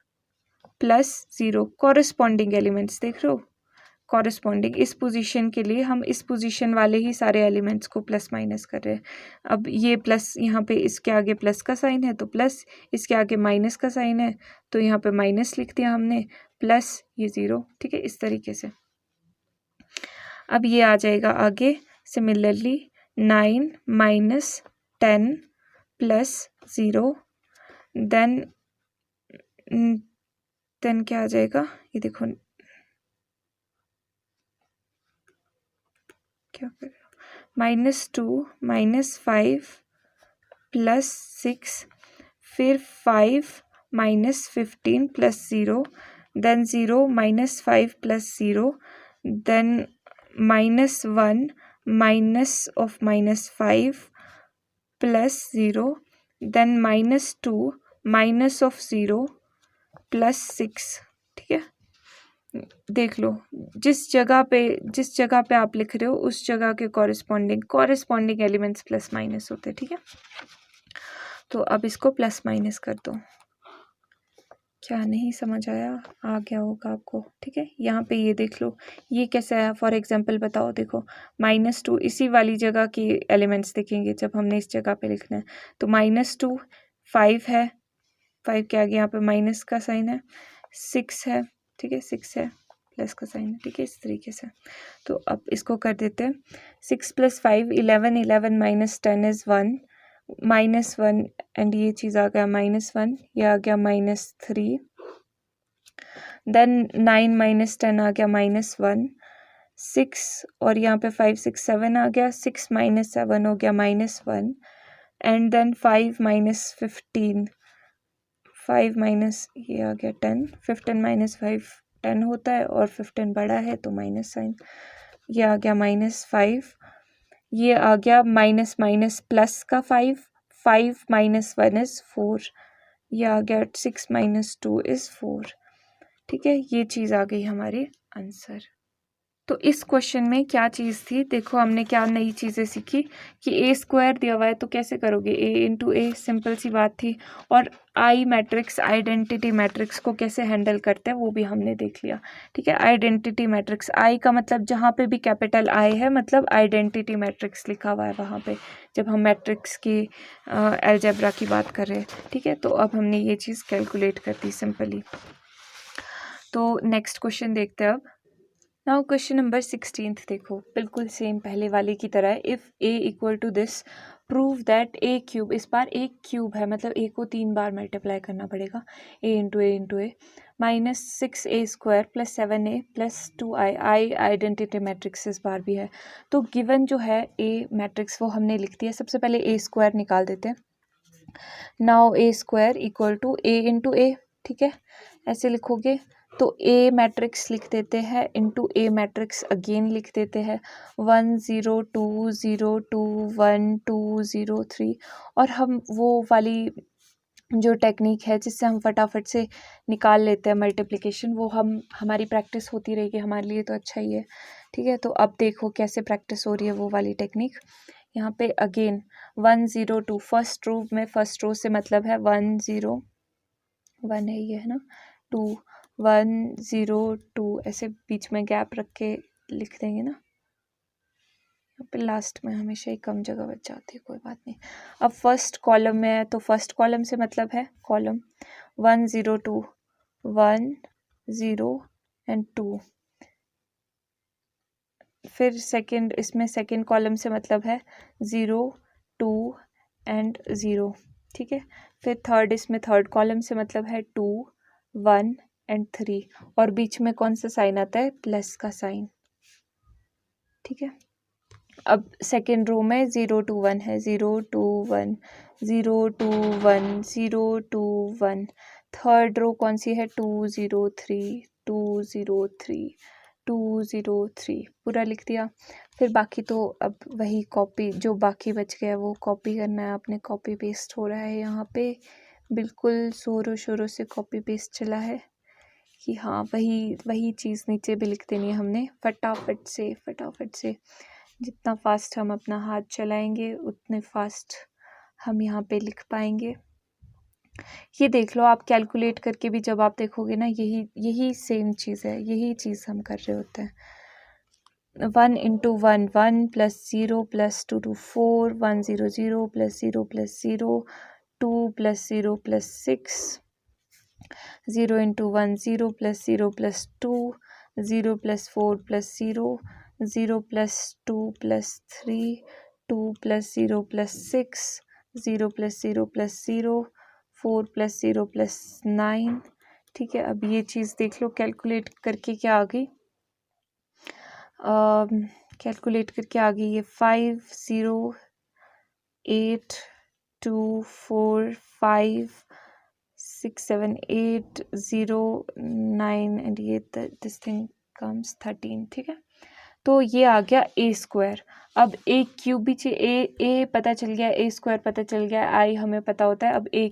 +0, कॉरेस्पॉन्डिंग एलिमेंट्स देख रहे हो, कॉरेस्पॉन्डिंग इस पोजीशन के लिए हम इस पोजीशन वाले ही सारे एलिमेंट्स को प्लस माइनस कर रहे हैं। अब ये प्लस यहाँ पे इसके आगे प्लस का साइन है तो प्लस, इसके आगे माइनस का साइन है तो यहाँ पे माइनस लिख दिया हमने, प्लस ये 0। ठीक है, इस तरीके से। अब ये आ जाएगा आगे सिमिलरली 9 -10 +0, देन क्या आ जाएगा, ये देखो क्या कर रहे हो, -2 -5 +6, फिर 5 -15 +0, देन 0 -5 +0, देन -1 -5 +0, देन -2 -0 +6। ठीक है, देख लो जिस जगह पे आप लिख रहे हो उस जगह के कॉरेस्पॉन्डिंग एलिमेंट्स प्लस माइनस होते हैं। ठीक है, तो अब इसको प्लस माइनस कर दो। क्या नहीं समझ आया, आ गया होगा आपको। ठीक है, यहाँ पे ये देख लो ये कैसे आया, फॉर एग्जांपल बताओ, देखो -2 इसी वाली जगह की एलिमेंट्स दिखेंगे जब हमने इस जगह पे लिखना है। तो -2 5 है, 5 के आगे यहाँ पे माइनस का साइन है, 6 है। ठीक है, 6 है, प्लस का साइन है। ठीक है, इस तरीके से। तो अब इसको कर देते हैं, 6 + 5 11 11 -10 इज 1 -1 एंड ये चीज़ आ गया -1, ये आ गया -3, देन 9 -10 आ गया -1, 6 और यहाँ पे 5 6 7 आ गया, 6 -7 हो गया -1 एंड देन 5 -15, 5 माइनस ये आ गया 10, 15 - 5 10 होता है और 15 बड़ा है तो माइनस साइन, ये आ गया -5, ये आ गया माइनस माइनस प्लस का 5 -1 इज़ 4, ये आ गया 6 - 2 इज़ 4। ठीक है, ये चीज़ आ गई हमारी आंसर। तो इस क्वेश्चन में क्या चीज़ थी, देखो हमने क्या नई चीज़ें सीखी कि a² दिया हुआ है तो कैसे करोगे, a × a, सिंपल सी बात थी। और आई मैट्रिक्स, आइडेंटिटी मैट्रिक्स को कैसे हैंडल करते हैं वो भी हमने देख लिया। ठीक है, आइडेंटिटी मैट्रिक्स, आई का मतलब जहाँ पे भी कैपिटल आई है मतलब आइडेंटिटी मैट्रिक्स लिखा हुआ है वहाँ पे, जब हम मैट्रिक्स की अलजेब्रा की बात कर रहे हैं। ठीक है, तो अब हमने ये चीज़ कैलकुलेट कर दी सिंपली। तो नेक्स्ट क्वेश्चन देखते हैं अब। नाउ क्वेश्चन नंबर 16 देखो, बिल्कुल सेम पहले वाले की तरह है। If a = this prove that a³ इस बार a³ है मतलब a को 3 बार मल्टीप्लाई करना पड़ेगा, a × a -6a² + 7a + 2i, I identity matrix इस बार भी है। तो गिवन जो है a मैट्रिक्स वो हमने लिख दिया। सबसे पहले a² निकाल देते हैं। Now a² = a × a। ठीक है, ऐसे लिखोगे तो A मैट्रिक्स लिख देते हैं इंटू A मैट्रिक्स अगेन लिख देते हैं 1 0 2 0 2 1 2 0 3। और हम वो वाली जो टेक्निक है जिससे हम फटाफट से निकाल लेते हैं मल्टीप्लिकेशन, वो हमारी प्रैक्टिस होती रहेगी, हमारे लिए तो अच्छा ही है। ठीक है, तो अब देखो कैसे प्रैक्टिस हो रही है वो वाली टेक्निक। यहाँ पे अगेन 1 0 2 फर्स्ट रो में, फर्स्ट रो से मतलब है 1 0 1 है ये है ना, 2 1 0 2 ऐसे बीच में गैप रख के लिख देंगे ना। यहाँ पे लास्ट में हमेशा ही कम जगह बच जाती है, कोई बात नहीं। अब फर्स्ट कॉलम में है तो फर्स्ट कॉलम से मतलब है कॉलम 1 0 2 1 0 एंड 2। फिर सेकंड, इसमें सेकंड कॉलम से मतलब है 0 2 एंड 0, ठीक है। फिर थर्ड, इसमें थर्ड कॉलम से मतलब है 2 1 एंड 3, और बीच में कौन सा साइन आता है, प्लस का साइन, ठीक है। अब सेकेंड रो में 0 2 1 है, 0 2 1 0 2 1 0 2 1। थर्ड रो कौन सी है, 2 0 3 2 0 3 2 0 3, पूरा लिख दिया। फिर बाकी तो अब वही कॉपी, जो बाकी बच गया वो कॉपी करना है। आपने कॉपी पेस्ट हो रहा है यहाँ पे, बिल्कुल शोरों शोरों से कॉपी पेस्ट चला है कि हाँ वही वही चीज़ नीचे भी लिख देनी है हमने, फटाफट से। जितना फास्ट हम अपना हाथ चलाएंगे उतने फास्ट हम यहाँ पे लिख पाएंगे। ये देख लो, आप कैलकुलेट करके भी जब आप देखोगे ना, यही सेम चीज़ है, यही चीज़ हम कर रहे होते हैं। 1 into 1 1 plus 0 plus 2 2 4 1 0 0 plus 0 plus 0 2 plus 0 plus 6 0 into 1 0 plus 0 plus 2 0 plus 4 plus 0 0 plus 2 plus 3 2 plus 0 plus 6 0 plus 0 plus 0 4 plus 0 plus 9, ठीक है। अब ये चीज़ देख लो कैलकुलेट करके क्या आ गई, कैलकुलेट करके आ गई ये 5 0 8 2 4 5 6 7 8 0 9 एंड ये दिस थिंग कम्स 13, ठीक है। तो ये आ गया ए स्क्वायर। अब ए क्यूब भी चाहिए, ए पता चल गया, ए स्क्वायर पता चल गया, आई हमें पता होता है। अब ए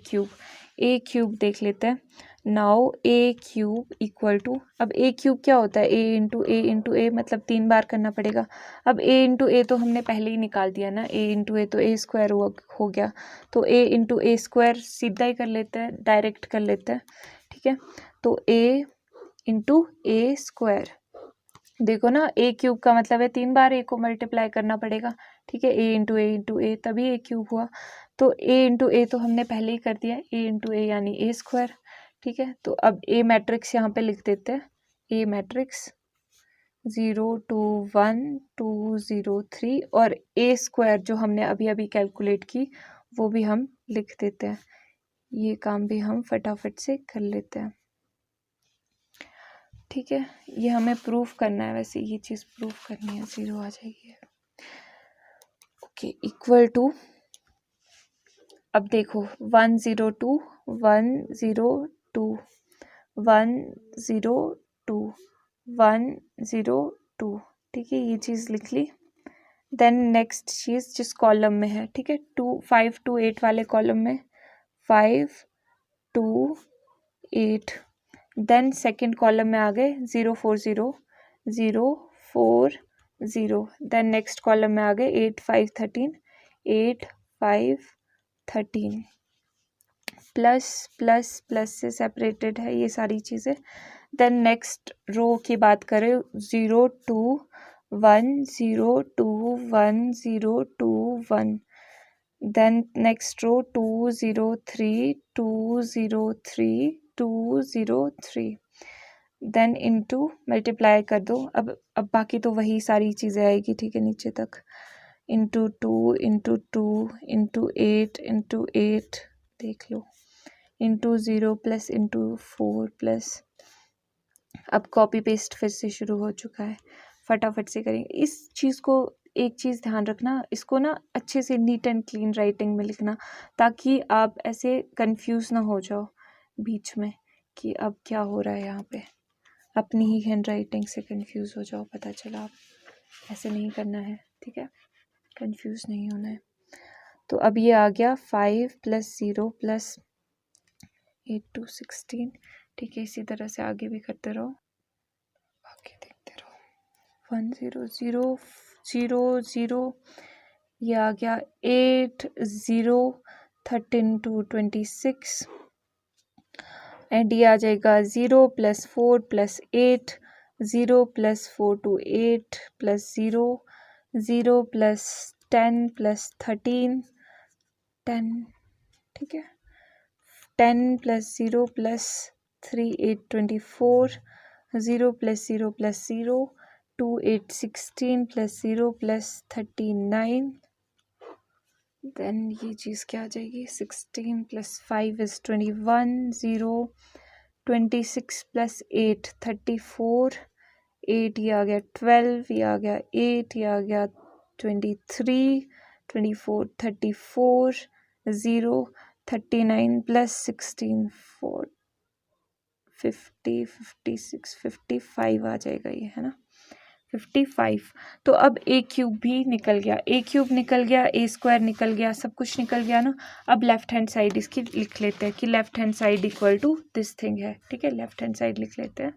क्यूब देख लेते हैं। Now A cube equal to, अब ए क्यूब क्या होता है, ए इंटू ए मतलब 3 बार करना पड़ेगा। अब ए इंटू ए तो हमने पहले ही निकाल दिया ना, ए इंटू ए तो ए स्क्वायर हो गया, तो ए इंटू ए स्क्वायर सीधा ही कर लेते हैं, डायरेक्ट कर लेते हैं, ठीक है। तो ए इंटू ए स्क्वायर, देखो ना ए क्यूब का मतलब है 3 बार ए को मल्टीप्लाई करना पड़ेगा, ठीक है। ए इंटू ए तभी ए क्यूब हुआ, तो ए इंटू ए तो हमने पहले ही कर दिया, ए इंटू ए यानी ए स्क्वायर, ठीक है। तो अब ए मैट्रिक्स यहाँ पे लिख देते हैं, ए मैट्रिक्स 0 2 1 2 0 3, और ए स्क्वायर जो हमने अभी अभी कैलकुलेट की वो भी हम लिख देते हैं। ये काम भी हम फटाफट से कर लेते हैं, ठीक है। ये हमें प्रूफ करना है, वैसे ये चीज़ प्रूफ करनी है, 0 आ जाएगी। ओके, इक्वल टू, अब देखो 1 0 2 1 0 2 1 0 2 1 0 2, ठीक है, ये चीज़ लिख ली। देन नेक्स्ट चीज़ जिस कॉलम में है, ठीक है, 5 2 8 वाले कॉलम में 5 2 8, देन सेकेंड कॉलम में आ गए 0 4 0 0 4 0, देन नेक्स्ट कॉलम में आ गए 8 5 13 8 5 13, प्लस प्लस प्लस से सेपरेटेड है ये सारी चीज़ें। देन नेक्स्ट रो की बात करें 0 2 1 0 2 1 0 2 1, then next row 2 0 3 2 0 3 2 0 3, then into multiply कर दो। अब बाकी तो वही सारी चीज़ें आएगी, ठीक है, नीचे तक इंटू 2 इंटू 2 इंटू 8 देख लो, इंटू 0 प्लस इंटू 4 प्लस। अब कॉपी पेस्ट फिर से शुरू हो चुका है, फटाफट से करेंगे इस चीज़ को। एक चीज़ ध्यान रखना, इसको ना अच्छे से नीट एंड क्लीन राइटिंग में लिखना, ताकि आप ऐसे कंफ्यूज ना हो जाओ बीच में कि अब क्या हो रहा है यहाँ पे, अपनी ही हैंड राइटिंग से कंफ्यूज हो जाओ, पता चला। आप ऐसे नहीं करना है, ठीक है, कंफ्यूज नहीं होना है। तो अब ये आ गया 5 प्लस 0 प्लस 8 2 16, ठीक है। इसी तरह से आगे भी करते रहो, आगे देखते रहो। 1 0 0 0 0, ये आ गया 8 0 13 2 26, एंड ये आ जाएगा 0 + 4 + 8, 0 + 4 to 8 + 0, 0 + 10 + 13, 10, ठीक है, 10 + 0 + 3 8 24, 0 + 0 + 0, 2 8 16 + 0 + 39, देन ये चीज़ क्या आ जाएगी, 16 + 5 is 21, 0 26 + 8 34, 8 ये आ गया 12, ये आ गया 8, ये आ गया 23, 24 34, 0 39 + 16 4 50 56 55 आ जाएगा ये, है ना, 55। तो अब ए क्यूब भी निकल गया, ए क्यूब निकल गया, ए स्क्वायर निकल गया, सब कुछ निकल गया ना। अब लेफ्ट हैंड साइड इसकी लिख लेते हैं कि left hand side equal to this thing है, ठीक है, लेफ्ट हैंड साइड लिख लेते हैं।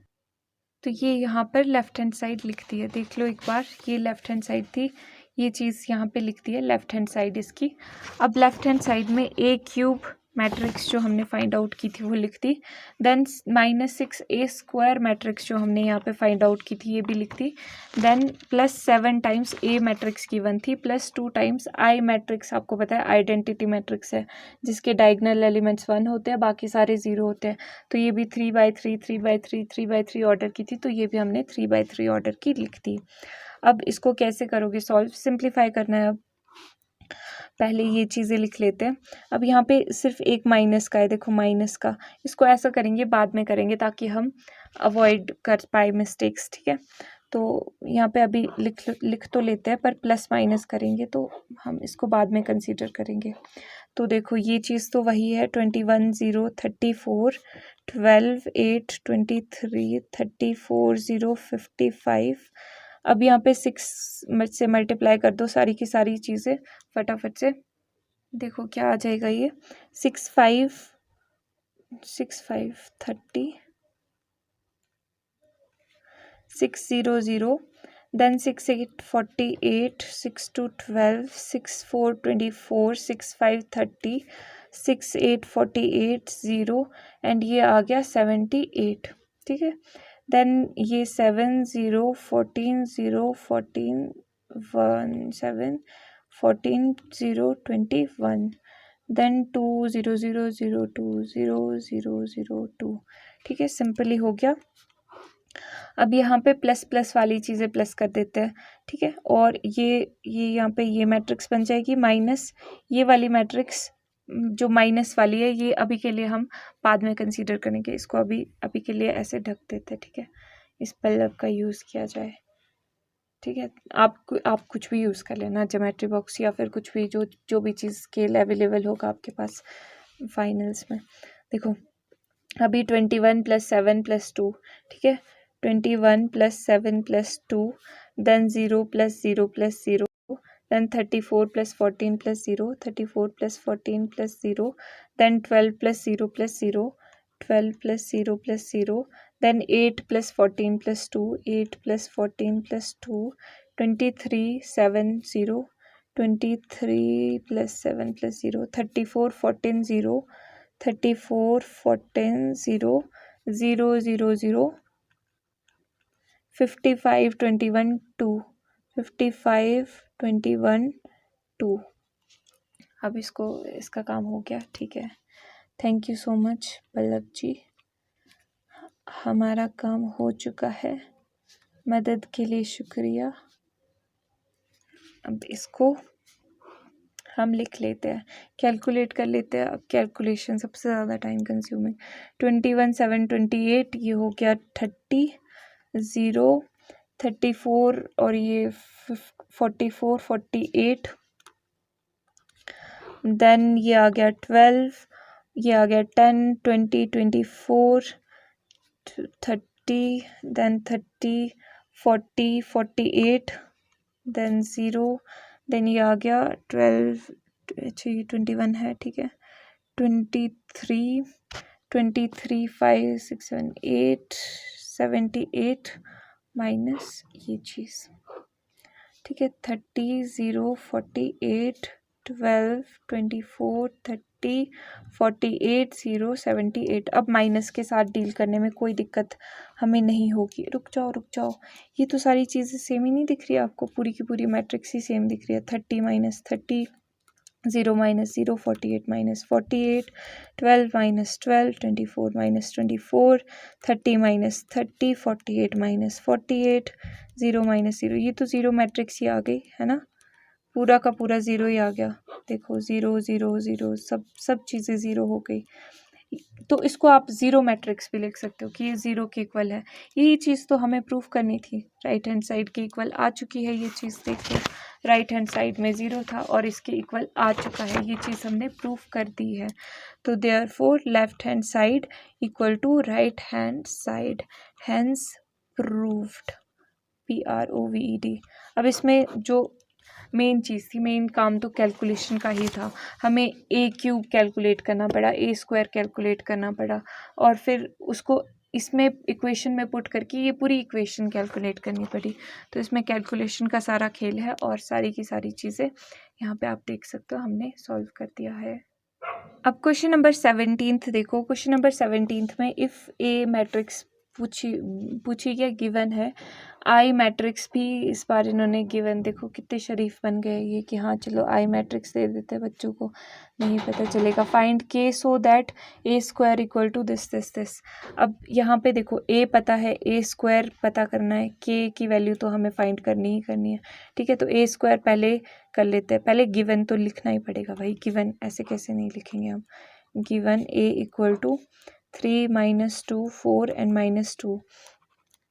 तो ये यहाँ पर लेफ्ट हैंड साइड लिख दी है, देख लो एक बार, ये लेफ्ट हैंड साइड थी, ये चीज़ यहाँ पे लिख दी है लेफ्ट हैंड साइड इसकी। अब लेफ्ट हैंड साइड में ए क्यूब मैट्रिक्स जो हमने फाइंड आउट की थी वो लिख दी, देन -6 ए स्क्वायर मैट्रिक्स जो हमने यहाँ पे फाइंड आउट की थी ये भी लिख दी, देन +7 टाइम्स ए मैट्रिक्स गिवन थी, +2 टाइम्स आई मैट्रिक्स, आपको पता है आइडेंटिटी मैट्रिक्स है जिसके डायगोनल एलिमेंट्स 1 होते हैं, बाकी सारे 0 होते हैं। तो ये भी 3/3 3/3 3/3 ऑर्डर की थी, तो ये भी हमने 3/3 ऑर्डर की लिख दी। अब इसको कैसे करोगे सॉल्व, सिंप्लीफाई करना है। अब पहले ये चीज़ें लिख लेते हैं। अब यहाँ पे सिर्फ एक माइनस का है, देखो माइनस का, इसको ऐसा करेंगे बाद में करेंगे ताकि हम अवॉइड कर पाए मिस्टेक्स, ठीक है। तो यहाँ पे अभी लिख तो लेते हैं, पर प्लस माइनस करेंगे तो हम इसको बाद में कंसीडर करेंगे। तो देखो ये चीज़ तो वही है, 21 0 34, 12 8 23 34 0 55। अब यहाँ पे 6 से मल्टीप्लाई कर दो सारी की सारी चीज़ें फटाफट से, देखो क्या आ जाएगा ये, 6 5 30, 6 0 0, then 6 8 48, 6 2 12, 6 4 24, 6 5 30, 6 8 48 0, एंड ये आ गया 78, ठीक है। देन ये 7 0 14 0 14 1 7 14 0 21, देन 2 0 0 0 2 0 0 0 2, ठीक है, सिंपली हो गया। अब यहाँ पे प्लस प्लस वाली चीज़ें प्लस कर देते हैं, ठीक है, और ये यहाँ पे ये मैट्रिक्स बन जाएगी माइनस, ये वाली मैट्रिक्स जो माइनस वाली है ये अभी के लिए हम बाद में कंसीडर करेंगे, इसको अभी के लिए ऐसे ढक देते हैं, ठीक है, इस पल्लव का यूज़ किया जाए, ठीक है। आप कुछ भी यूज़ कर लेना, ज्योमेट्री बॉक्स या फिर कुछ भी जो भी चीज़ स्केल अवेलेबल होगा आपके पास फाइनल्स में। देखो अभी 21 + 7 + 2, ठीक है, 21 + 7 + 2, देन 0 + 0 + 0, then 34 + 14 + 0, 34 + 14 + 0, then 12 + 0 + 0, 12 + 0 + 0, then 8 + 14 + 2, 8 + 14 + 2, 23 7 0, 23 + 7 + 0, 34 14 0, 34 14 0 0 0 0, 55 21 2, 55 21 2। अब इसका काम हो गया, ठीक है। Thank you so much Pallav ji, हमारा काम हो चुका है, मदद के लिए शुक्रिया। अब इसको हम लिख लेते हैं, कैलकुलेट कर लेते हैं। अब कैलकुलेशन सबसे ज़्यादा टाइम कंज्यूमिंग, 21 7 28, ये हो गया 30 0 34, और ये 44 48, देन ये आ गया 12, ये आ गया 10 20 24 30, देन 30 40 48, देन 0, देन ये आ गया 12, अच्छा ये 21 है, ठीक है, 23 23 5 6 7 8 78 माइनस ये चीज़, ठीक है, 30 0 48 12 24 40, 48, 0, 78। अब माइनस के साथ डील करने में कोई दिक्कत हमें नहीं होगी। रुक जाओ, ये तो सारी चीज़ें सेम ही नहीं दिख रही आपको, पूरी की पूरी मैट्रिक्स ही सेम दिख रही है। 30 minus 30, 0 minus 0, 48 minus 48, 12 minus 12, 24 minus 24, 30 minus 30, 48 minus 48, 0 minus 0। ये तो ज़ीरो मैट्रिक्स ही आ गई है ना, पूरा का पूरा ज़ीरो ही आ गया। देखो 0 0 0, सब चीज़ें ज़ीरो हो गई। तो इसको आप ज़ीरो मैट्रिक्स भी लिख सकते हो कि ये ज़ीरो के इक्वल है। यही चीज़ तो हमें प्रूफ करनी थी, राइट हैंड साइड के इक्वल आ चुकी है ये चीज़। देखो राइट हैंड साइड में ज़ीरो था और इसके इक्वल आ चुका है, ये चीज़ हमने प्रूफ कर दी है। तो therefore left hand side equal to right hand side, hence proved, PROVED। अब इसमें जो मेन चीज़ थी, मेन काम तो कैलकुलेशन का ही था। हमें ए क्यूब कैलकुलेट करना पड़ा, ए स्क्वायर कैलकुलेट करना पड़ा, और फिर उसको इसमें इक्वेशन में पुट करके ये पूरी इक्वेशन कैलकुलेट करनी पड़ी। तो इसमें कैलकुलेशन का सारा खेल है और सारी की सारी चीज़ें यहाँ पे आप देख सकते हो हमने सॉल्व कर दिया है। अब क्वेश्चन नंबर 17 देखो। क्वेश्चन नंबर 17 में इफ़ ए मैट्रिक्स पूछी गया, गिवन है आई मैट्रिक्स भी इस बार इन्होंने गिवन, देखो कितने शरीफ बन गए ये कि हाँ चलो आई मैट्रिक्स दे देते हैं, बच्चों को नहीं पता चलेगा। Find k so that A square equal to this this this. अब यहाँ पे देखो ए पता है, ए स्क्वायर पता करना है, के की वैल्यू तो हमें फाइंड करनी ही करनी है, ठीक है। तो ए स्क्वायर पहले कर लेते हैं, पहले गिवन तो लिखना ही पड़ेगा भाई, गिवन ऐसे कैसे नहीं लिखेंगे हम। Given A equal to 3 minus 2 4 and minus 2।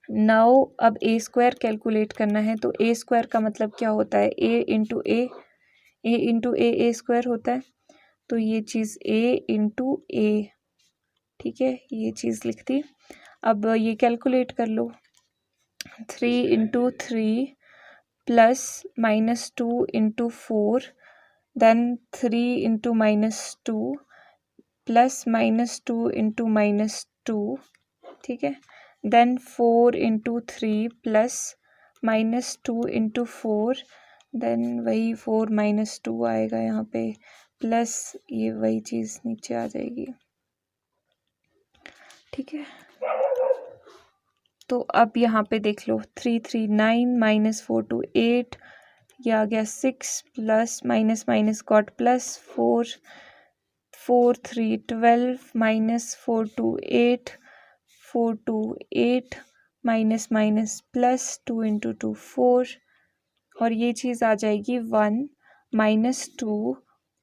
Now अब ए स्क्वायर कैलकुलेट करना है, तो ए स्क्वायर का मतलब क्या होता है, ए इंटू ए स्क्वायर होता है। तो ये चीज़ ए इंटू ए, ठीक है, ये चीज़ लिख दी। अब ये कैलकुलेट कर लो, 3 into 3 plus minus 2 into 4, then 3 into minus 2 plus minus 2 into minus 2, ठीक है। Then 4 into 3 plus minus 2 into 4, then वही 4 माइनस 2 आएगा यहाँ पे, प्लस ये वही चीज़ नीचे आ जाएगी, ठीक है। तो अब यहाँ पे देख लो, 3 3 9 माइनस 4 2 8, ये आ गया 6 plus minus minus got plus 4 4 3 12 minus 4 2 8 4 2 8 minus minus plus 2 into 2 4, और ये चीज़ आ जाएगी 1 माइनस 2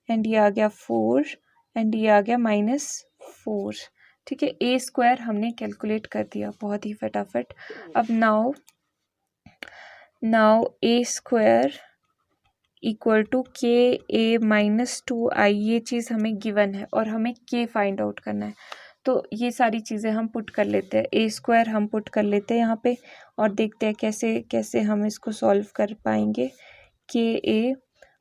एंड ये आ गया 4 एंड ये आ गया माइनस 4, ठीक है। ए स्क्वायर हमने कैलकुलेट कर दिया बहुत ही फटाफट। अब now A square equal to k A minus 2i, ये चीज़ हमें गिवन है और हमें के फाइंड आउट करना है। तो ये सारी चीज़ें हम पुट कर लेते हैं, ए स्क्वायर हम पुट कर लेते हैं यहाँ पे, और देखते हैं कैसे कैसे हम इसको सॉल्व कर पाएंगे। के ए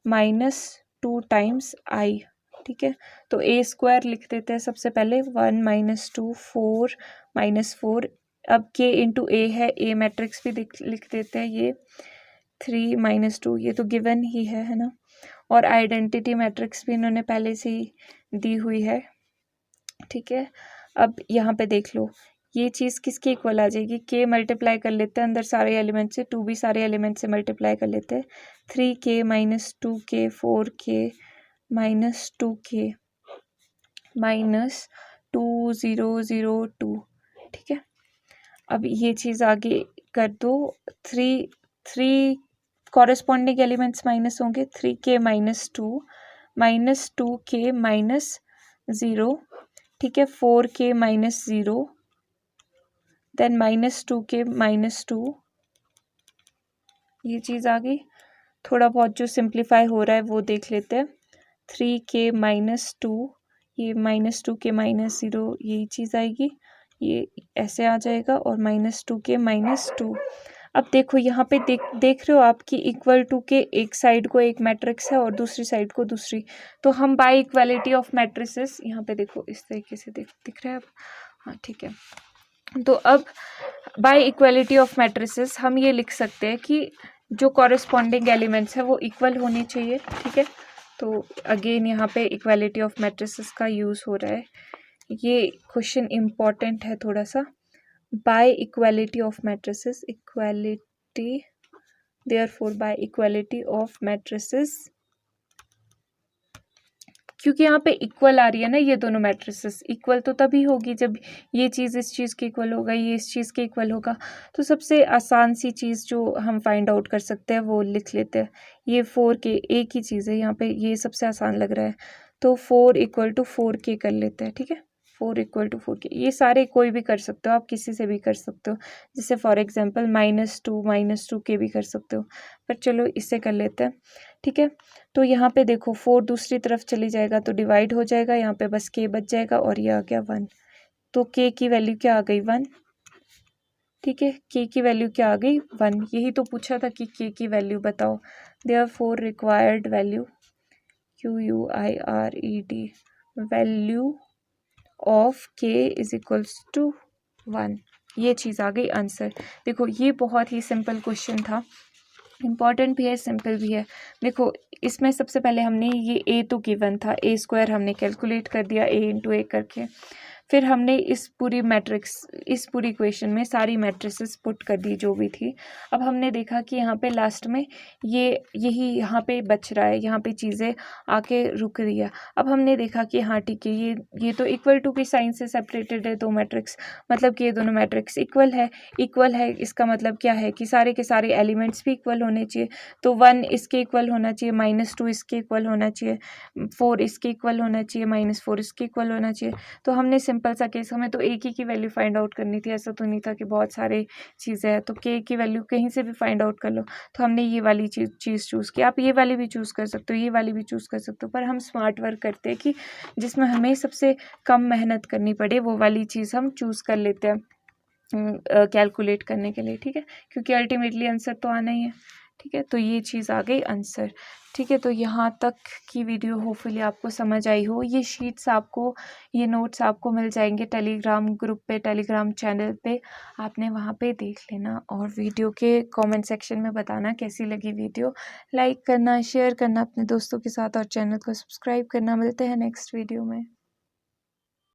माइनस 2 टाइम्स आई, ठीक है। तो ए स्क्वायर लिख देते हैं सबसे पहले, 1 माइनस 2 4 माइनस 4। अब के इंटू ए है, ए मैट्रिक्स भी लिख देते हैं, ये 3 माइनस 2, ये तो गिवन ही है ना। और आइडेंटिटी मैट्रिक्स भी इन्होंने पहले से ही दी हुई है, ठीक है। अब यहाँ पे देख लो, ये चीज़ किसके इक्वल आ जाएगी, के मल्टीप्लाई कर लेते हैं अंदर सारे एलिमेंट से, 2 भी सारे एलिमेंट से मल्टीप्लाई कर लेते हैं, 3k minus 2k 4k minus 2k minus 2 0 0 2, ठीक है। अब ये चीज़ आगे कर दो, 3 कॉरेस्पॉन्डिंग एलिमेंट्स माइनस होंगे, 3k माइनस 2k माइनस 0, ठीक है, 4k minus 0, then minus 2k minus 2, ये चीज़ आ गई। थोड़ा बहुत जो सिंप्लीफाई हो रहा है वो देख लेते हैं, 3k माइनस 2, ये माइनस 2k माइनस 0, यही चीज़ आएगी, ये ऐसे आ जाएगा, और माइनस 2k माइनस 2। अब देखो यहाँ पे देख रहे हो आप कि इक्वल टू के एक साइड को एक मैट्रिक्स है और दूसरी साइड को दूसरी, तो हम बाय इक्वालिटी ऑफ मैट्रिसेस, यहाँ पे देखो इस तरीके से दिख रहा है अब, हाँ ठीक है। तो अब बाय इक्वालिटी ऑफ मैट्रिसेस हम ये लिख सकते हैं कि जो कॉरेस्पॉन्डिंग एलिमेंट्स है वो इक्वल होने चाहिए, ठीक है। तो अगेन यहाँ पे इक्वालिटी ऑफ मैट्रिसेस का यूज़ हो रहा है। ये क्वेश्चन इम्पॉर्टेंट है थोड़ा सा। By equality of matrices, equality, therefore by equality of matrices, क्योंकि यहाँ पे इक्वल आ रही है ना, ये दोनों मैट्रिसेस इक्वल तो तभी होगी जब ये चीज़ इस चीज़ के इक्वल होगा, ये इस चीज़ के इक्वल होगा। तो सबसे आसान सी चीज़ जो हम फाइंड आउट कर सकते हैं वो लिख लेते हैं। ये 4k एक ही चीज़ है यहाँ पे, ये सबसे आसान लग रहा है, तो 4 = 4k कर लेते हैं। ठीक है, 4 = 4k। ये सारे कोई भी कर सकते हो, आप किसी से भी कर सकते हो, जैसे फॉर एग्जाम्पल -2 के भी कर सकते हो, पर चलो इससे कर लेते हैं। ठीक है, तो यहाँ पे देखो 4 दूसरी तरफ चली जाएगा तो डिवाइड हो जाएगा, यहाँ पे बस k बच जाएगा और ये आ गया 1। तो k की वैल्यू क्या आ गई? 1। ठीक है, k की वैल्यू क्या आ गई? 1। यही तो पूछा था कि k की वैल्यू बताओ। Therefore required value, QUIRED, value of k = 1। ये चीज़ आ गई आंसर। देखो ये बहुत ही सिंपल क्वेश्चन था, इम्पॉर्टेंट भी है, सिंपल भी है। देखो इसमें सबसे पहले हमने ये a तो गिवन था, a² हमने कैलकुलेट कर दिया a × a करके। फिर हमने इस पूरी मैट्रिक्स, इस पूरी इक्वेशन में सारी मैट्रिसेस पुट कर दी जो भी थी। अब हमने देखा कि यहाँ पे लास्ट में यही यहाँ पे बच रहा है, यहाँ पे चीज़ें आके रुक रही है। अब हमने देखा कि हाँ ठीक है, ये तो इक्वल टू की साइन से सेपरेटेड है दो मैट्रिक्स, मतलब कि ये दोनों मैट्रिक्स इक्वल है। इसका मतलब क्या है कि सारे के सारे एलिमेंट्स भी इक्वल होने चाहिए। तो 1 इसके इक्वल होना चाहिए, -2 इसके इक्वल होना चाहिए, 4 इसके इक्वल होना चाहिए, -4 इसके इक्वल होना चाहिए। तो हमने सिंपल सा केस, हमें तो एक ही की वैल्यू फाइंड आउट करनी थी, ऐसा तो नहीं था कि बहुत सारे चीज़ें हैं। तो k की वैल्यू कहीं से भी फाइंड आउट कर लो। तो हमने ये वाली चीज़ चूज़ की। आप ये वाली भी चूज़ कर सकते हो, ये वाली भी चूज़ कर सकते हो, पर हम स्मार्ट वर्क करते हैं कि जिसमें हमें सबसे कम मेहनत करनी पड़े वो वाली चीज़ हम चूज़ कर लेते हैं कैलकुलेट करने के लिए। ठीक है, क्योंकि अल्टीमेटली आंसर तो आना ही है। ठीक है, तो ये चीज़ आ गई आंसर। ठीक है, तो यहाँ तक की वीडियो होपफुली आपको समझ आई हो। ये शीट्स आपको, ये नोट्स आपको मिल जाएंगे टेलीग्राम ग्रुप पे, टेलीग्राम चैनल पे, आपने वहाँ पे देख लेना। और वीडियो के कमेंट सेक्शन में बताना कैसी लगी वीडियो, लाइक करना, शेयर करना अपने दोस्तों के साथ और चैनल को सब्सक्राइब करना। मिलते हैं नेक्स्ट वीडियो में।